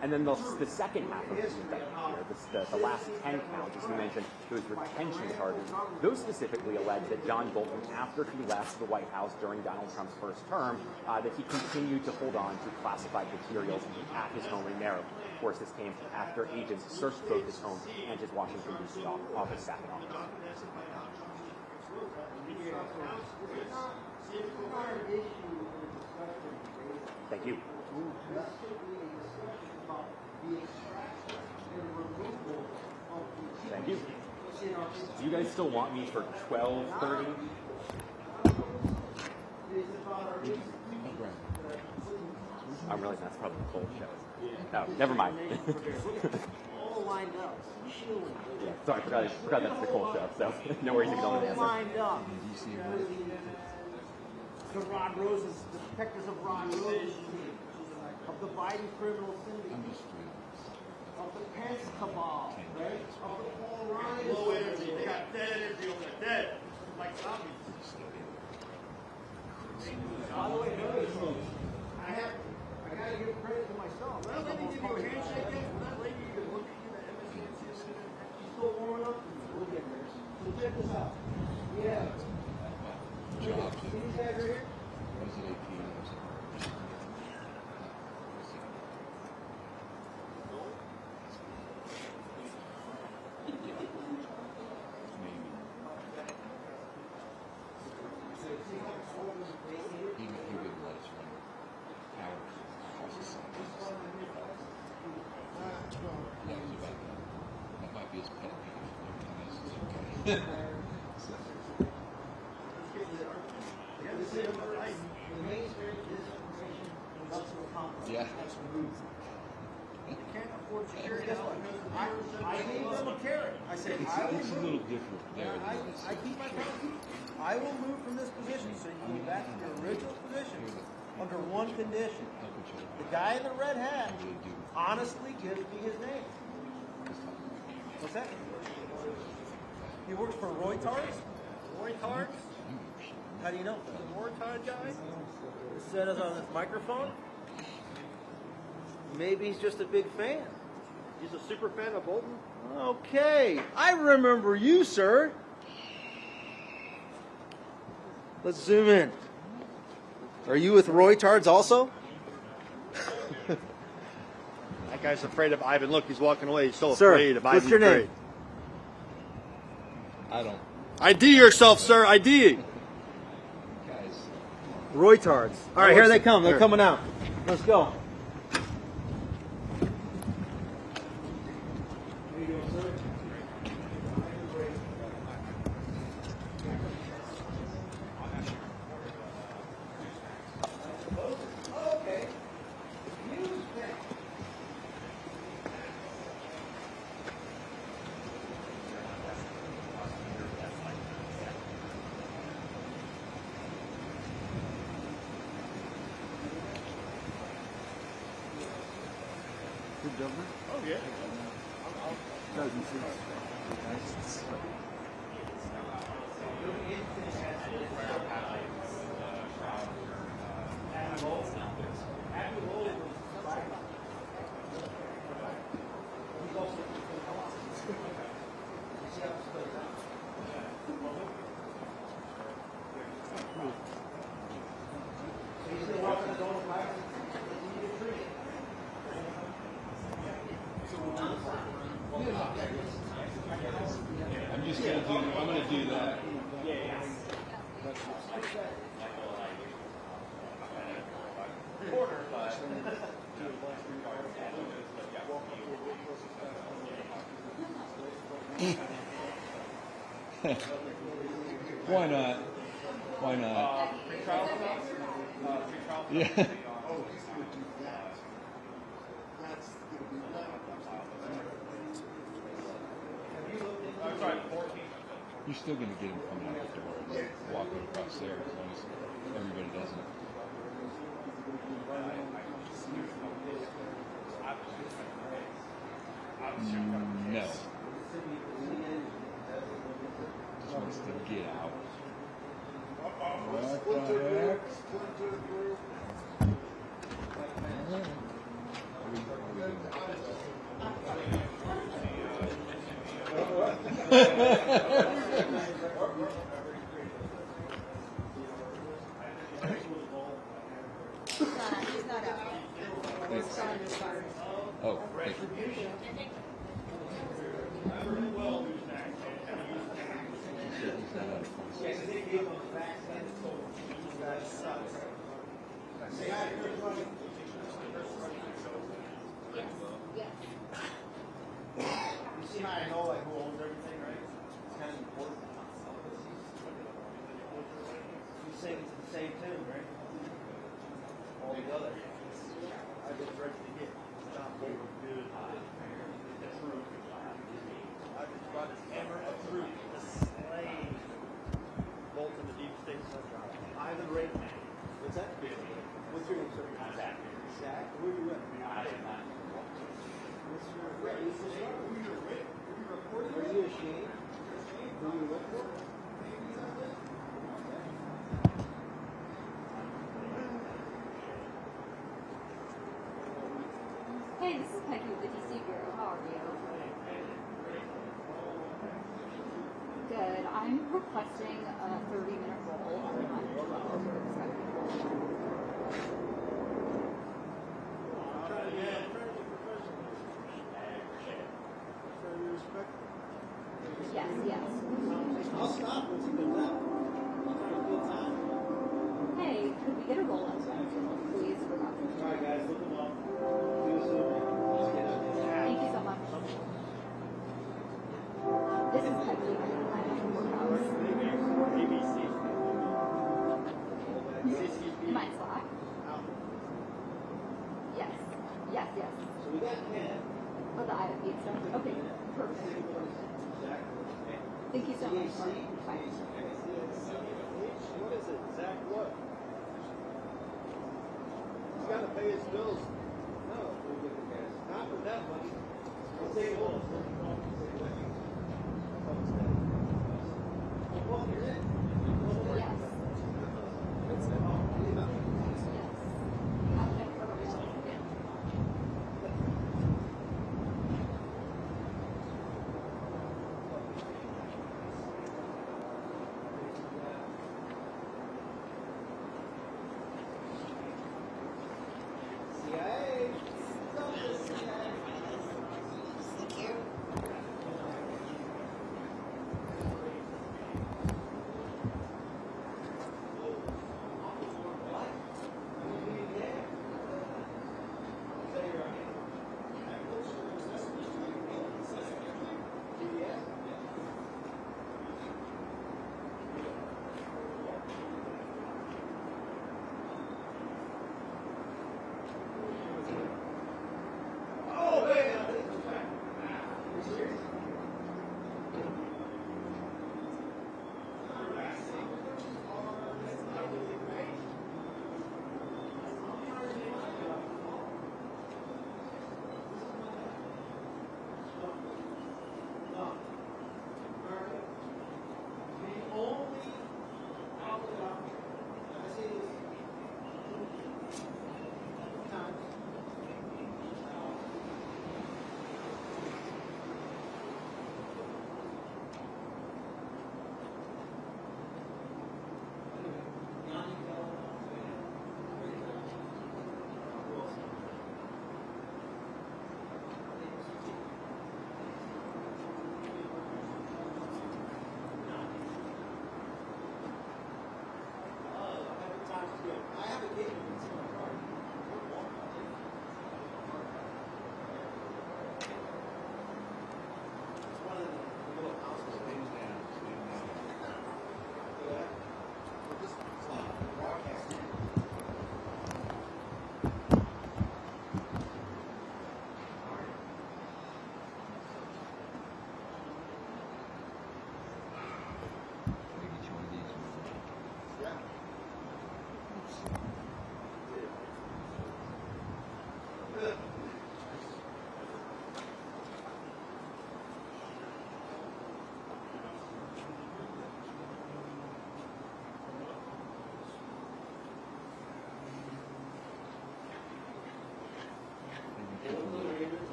And then the second half of the indictment here, the last 10 counts, as you mentioned, those retention charges, those specifically allege that John Bolton, after he left the White House during Donald Trump's first term, that he continued to hold on to classified materials at his home in Maryland. Of course, this came after agents searched both his home and his Washington, D.C. office back in August. Thank you. The extraction and removal Do you guys still want me for 12:30? I'm really, that's probably the whole show. Oh, never mind. All lined up, shielding. Yeah, sorry, I forgot that's the whole show, so no worries if you don't know the answer. All lined up. The Rod Roses, the detectives of Rod Roses, of the Biden criminal syndicate, of the Pence cabal, right? Of the Paul Ryan. Low energy. They got dead energy over there. Dead. Like zombies. By the way, I gotta give credit to myself. That lady give you a handshake yet? That lady even look at you, the MSNC? She's still warming up. We'll get there. So check this out. Yeah. See these guys right here? Yeah. I gave them a carrot. I said, It's a little different there. I keep my promise. I will move from this position so you can go back to your original position under one condition. The guy in the red hat honestly gives me his name. What's that? He works for Roy Tards? Roy Tards? How do you know? The Roy Tard guy? It said us on this microphone. Maybe he's just a big fan. He's a super fan of Bolton? Okay, I remember you, sir. Let's zoom in. Are you with Roy Tards also? That guy's afraid of Ivan. Look, he's walking away. He's so Sir, afraid of Ivan. what's your name? I don't. ID yourself, sir. ID. Guys. Roy Tards. All right, here they come. They're Here. coming out. Let's go. Oh, yeah. I'm gonna do that. Why not? Why not? Yeah. You're still going to get him coming out the door and walking across there as long as everybody does it. No. Just wants to get out. What the heck? He's not out. He's on his phone. Oh, thank you. You see how I know like who owns everything? Hey, this is Peggy with the DC Bureau. How are you? Good. I'm requesting a 30-minute roll on 912. We're expecting a roll. Yes, yes. I'll stop once you get that. I'll try to kill time. Hey, could we get a roll on 912, please? For God's sake. All right, guys, look them up. Do this soon. Thank you so much. This is Peggy with the courthouse. ABC. Am I in Slack? Yes. Yes, yes. So we got 10. Oh, the IFB stuff? Okay, perfect. Thank you so much. Bye. What is it? Zach what? He's got to pay his bills. No. Not for that money. We'll take it home. Well, you're in. Yes. That's it. Yes. CIA.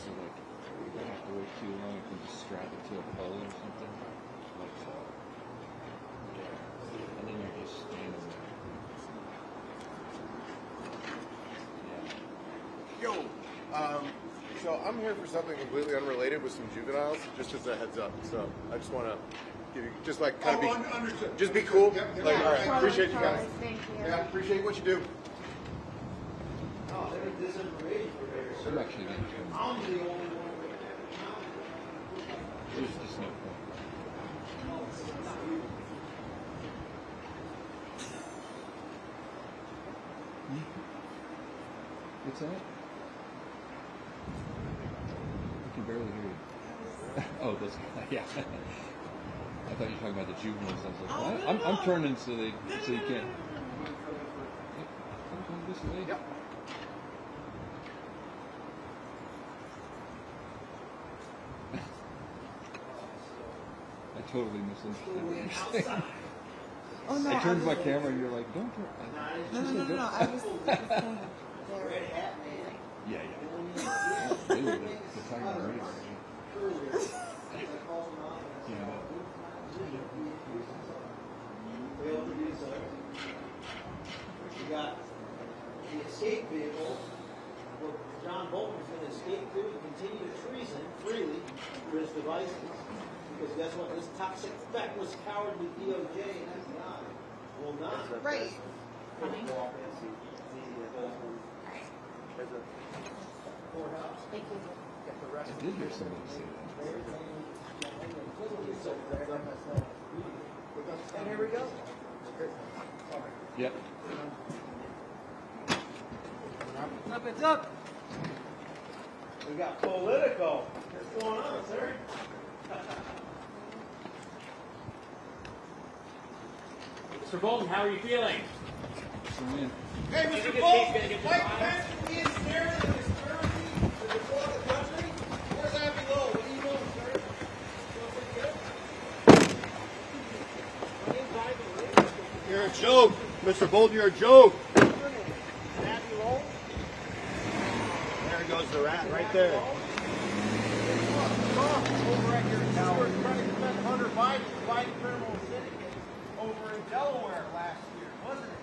So like, if I have to wait too long, I can just strap it to a pole or something, like so. And then you're just standing there. Yo, so I'm here for something completely unrelated with some juveniles, just as a heads up. So I just want to give you, just like kind of be, understood. just be cool. Yep. Like, all right, appreciate you guys. Thank you. Yeah, appreciate what you do. Oh, there's disinformation for there. I'm actually getting to I'm the only one. There's just no point. What's that? I can barely hear you. Oh, those guys. Yeah. I thought you were talking about the juveniles. I was like, what? I'm turning so you can't. Yep. I'm going this way. Yep. I totally misunderstood what you're saying. Oh no! I turned my camera and you're like, don't turn. No. I was just saying. Red hat man. You got the escape vehicle where John Bolton is going to escape to and continue to treason freely through his devices. Because guess what? This toxic, feckless, cowardly DOJ and FBI will not. Right. There's a Courthouse. Thank you. I did hear somebody say that. And here we go. Yep. Up, it's up. We got Politico. What's going on, sir? Mr. Bolton, how are you feeling? Hey, Mr. Bolton, Mike Pence is there in this currency to report the country? Where's that below? What are you doing, sir? You're a joke. Mr. Bolton, you're a joke. There goes the rat right there. Over at your tower, trying to prevent Hunter Biden fighting criminal syndicate over in Delaware last year, wasn't it?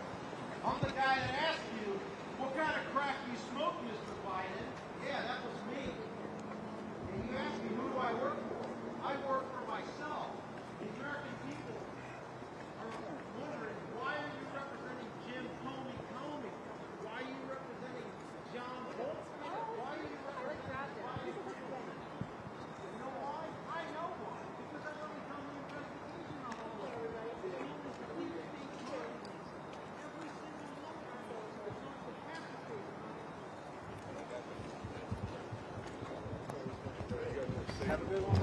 I'm the guy that asked you, what kind of crack do you smoke, Mr. Biden? Yeah, that was me. And you asked me, who do I work for? I work for myself. The American people are wondering, why are you representing Jim Comey? Why are you representing John Bolton? Why are you representing Biden? You know why? I know why. Because I've already done the investigation on all of it. Have a good one.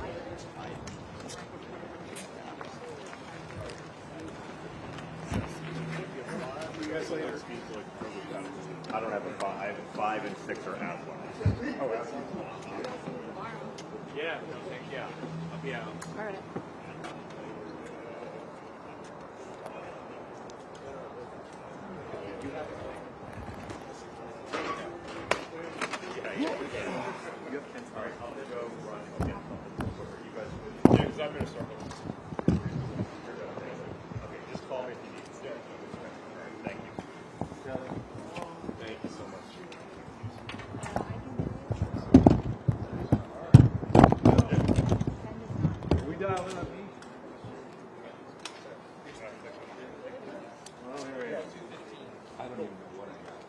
See you guys later. I don't have a 5. I have a 5 and 6 are as one. Oh, as one. Yeah, no, thank you. I'll be out. All right. All right, I'll go run and get something. You guys, Yeah, because I'm going to start looking. okay, just call me if you need. Yeah. All right, thank you. Thank you so much. Are we dialing up? Oh, here we go. I don't even know what I got.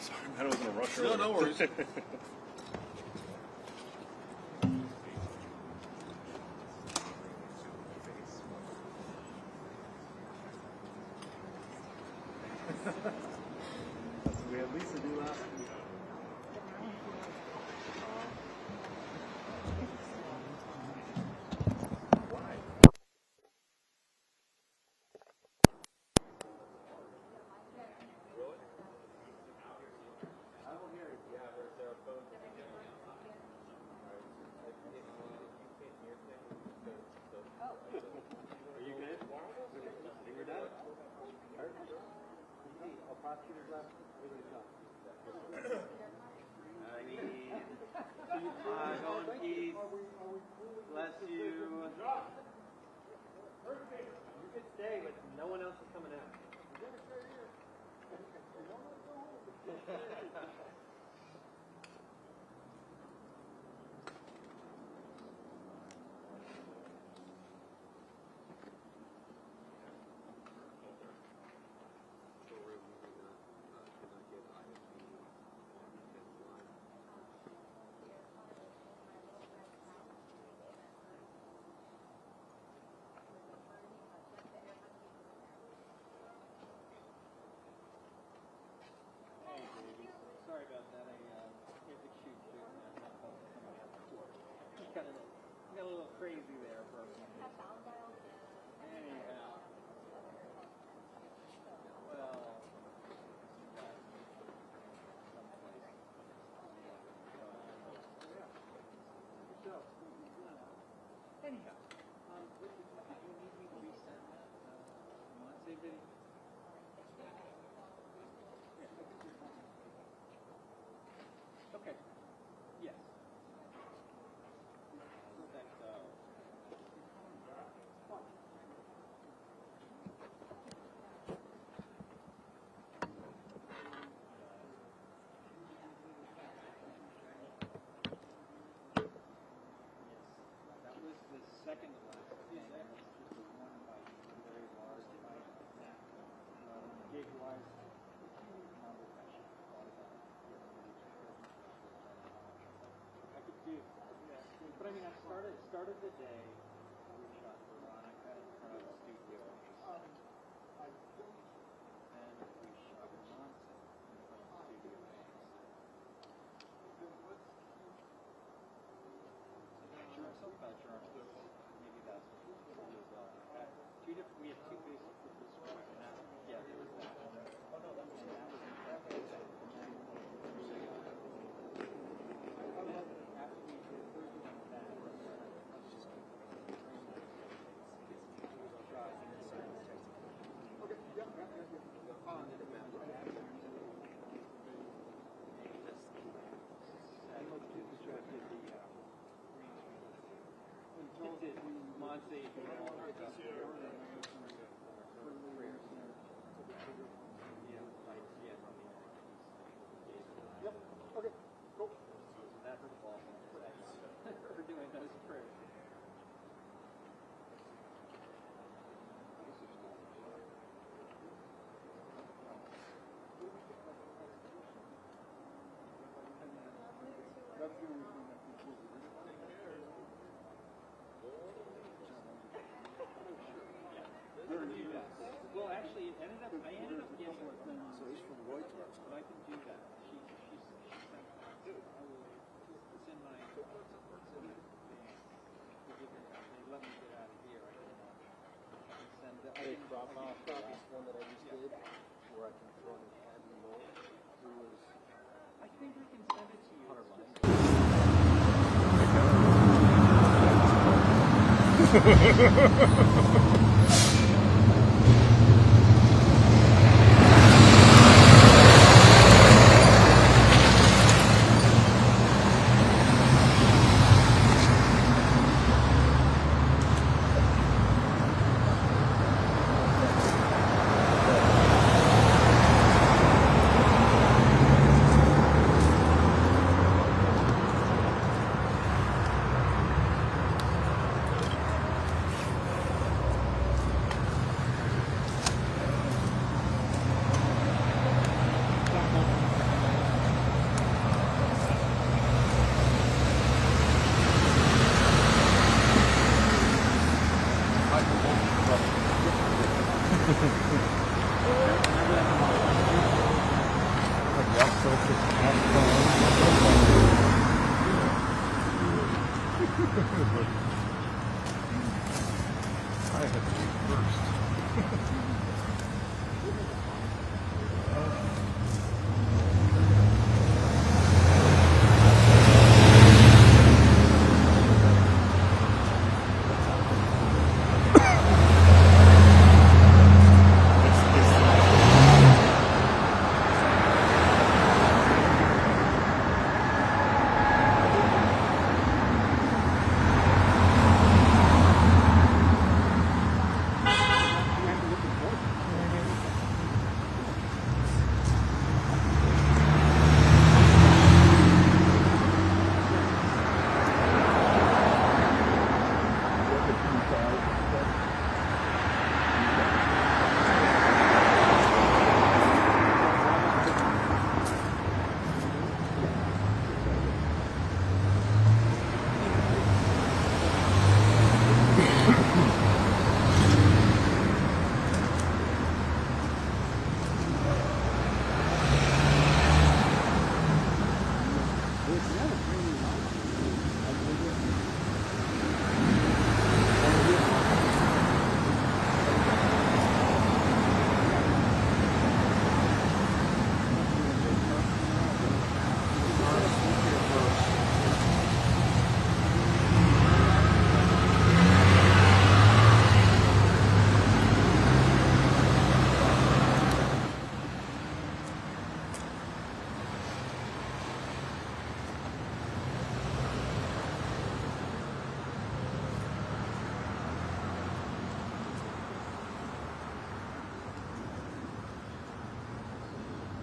Sorry, man, I was in a rush. No, no worries. We had Lisa do last week. Are you good? You're done? All prosecutors left? Everybody's done. I need go in peace. Bless you. You could stay, but no one else is coming out. Sorry about that. I had to shoot you. Got a little crazy there for a minute. Anyhow. Well. Anyhow. Do you need me to resend that? Monte video? Okay. Yes. That was the second to last thing. That's just the one bite, very large bite. Gig-wise, I could do, but I mean, I started the day. We shot Veronica in front of the studio. Then we shot Monson in front of the studio. Journals. Maybe that's what it was. Two different. We had two basic with this one. Yeah, there was that one. And that was in front of the after we did the first one of that, let's just try and decide. Okay. Yep. On the map. I looked at the track at the did Monse do all her stuff? Yeah, like, yeah. Yep, okay, cool. That her fault. Her doing those prayers. Well, actually, I ended up getting her. So he's from Reuters. But I can do that. She's it's in my thing. They let me get out of here. I can send the Paphos, the last one that I just did, where I can throw an admiral who was. I think I can send it to you. 100 lines. I had to be first.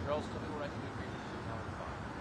Charles, tell me what I can do for you. Now it's fine.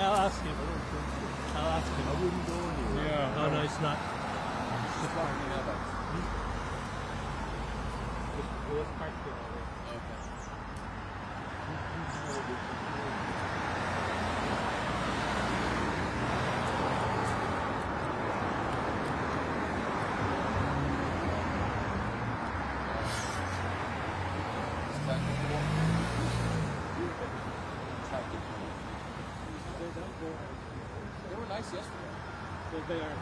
I'll ask him. I'll ask him. I wouldn't go anywhere. Yeah. Oh, no, it's not. It's not. It was parked there already. They were nice yesterday. They are.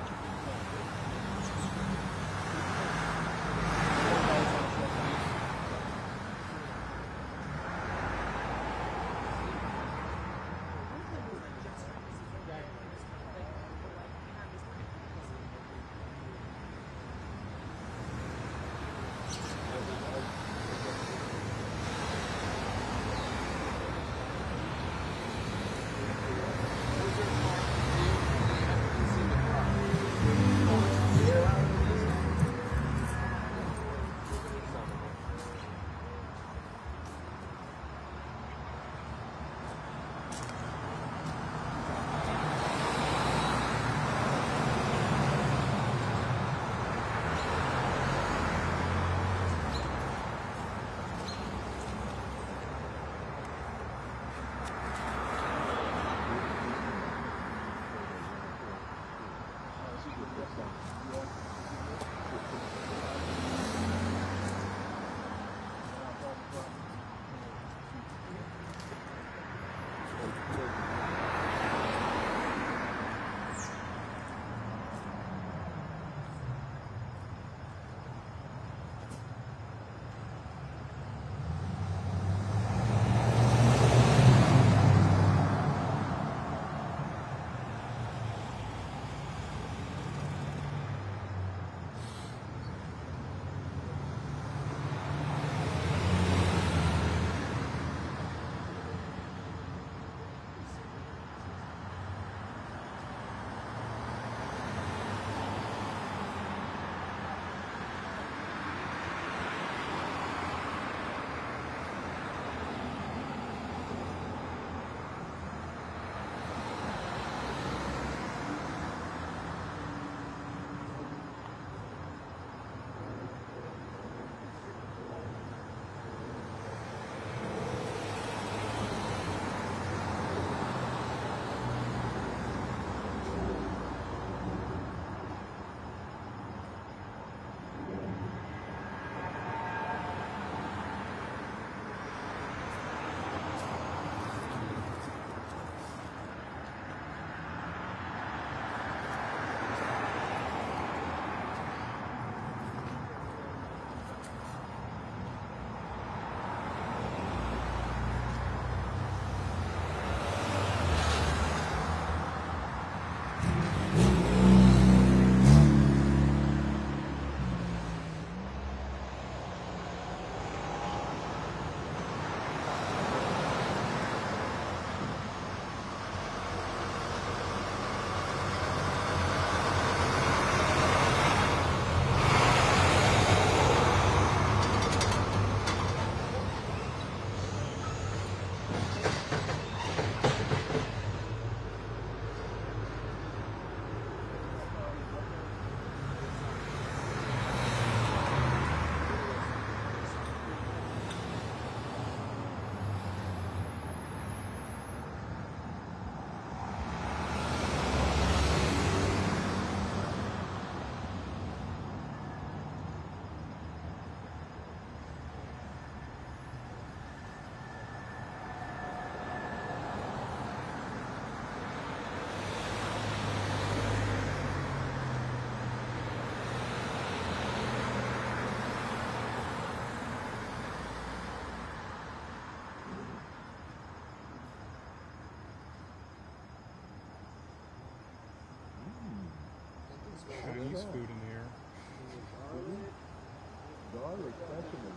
food in here. Garlic, specimen.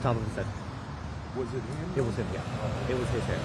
Top of his head. Was it him? It was him, yeah. It was his hair.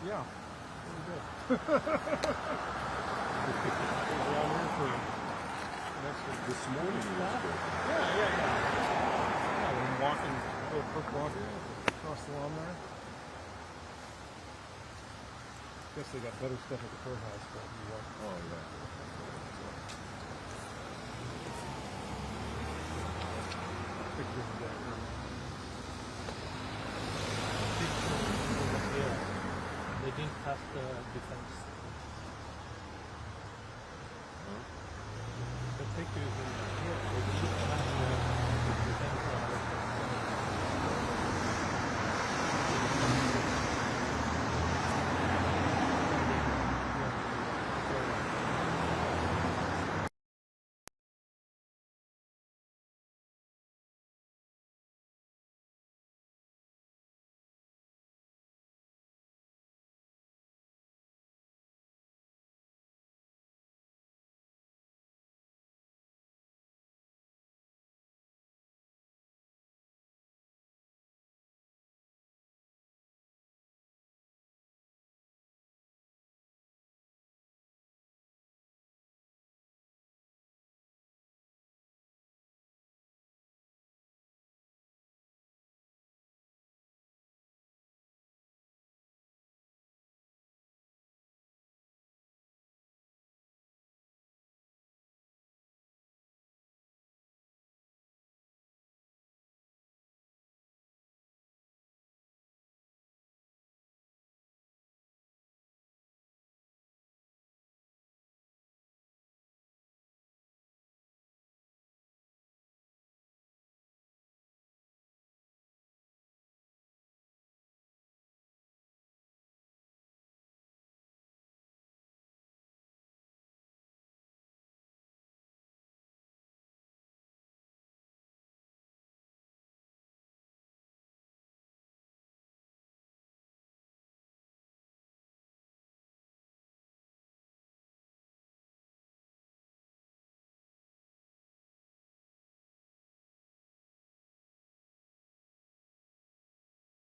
Yeah. Pretty good. This morning was good. Yeah, when I'm walking, little quick walk across the lawn there. Guess they got better stuff at the courthouse, but you walk. Oh, yeah. Pictures of that room. Yeah. They didn't pass the defense. The pictures in here.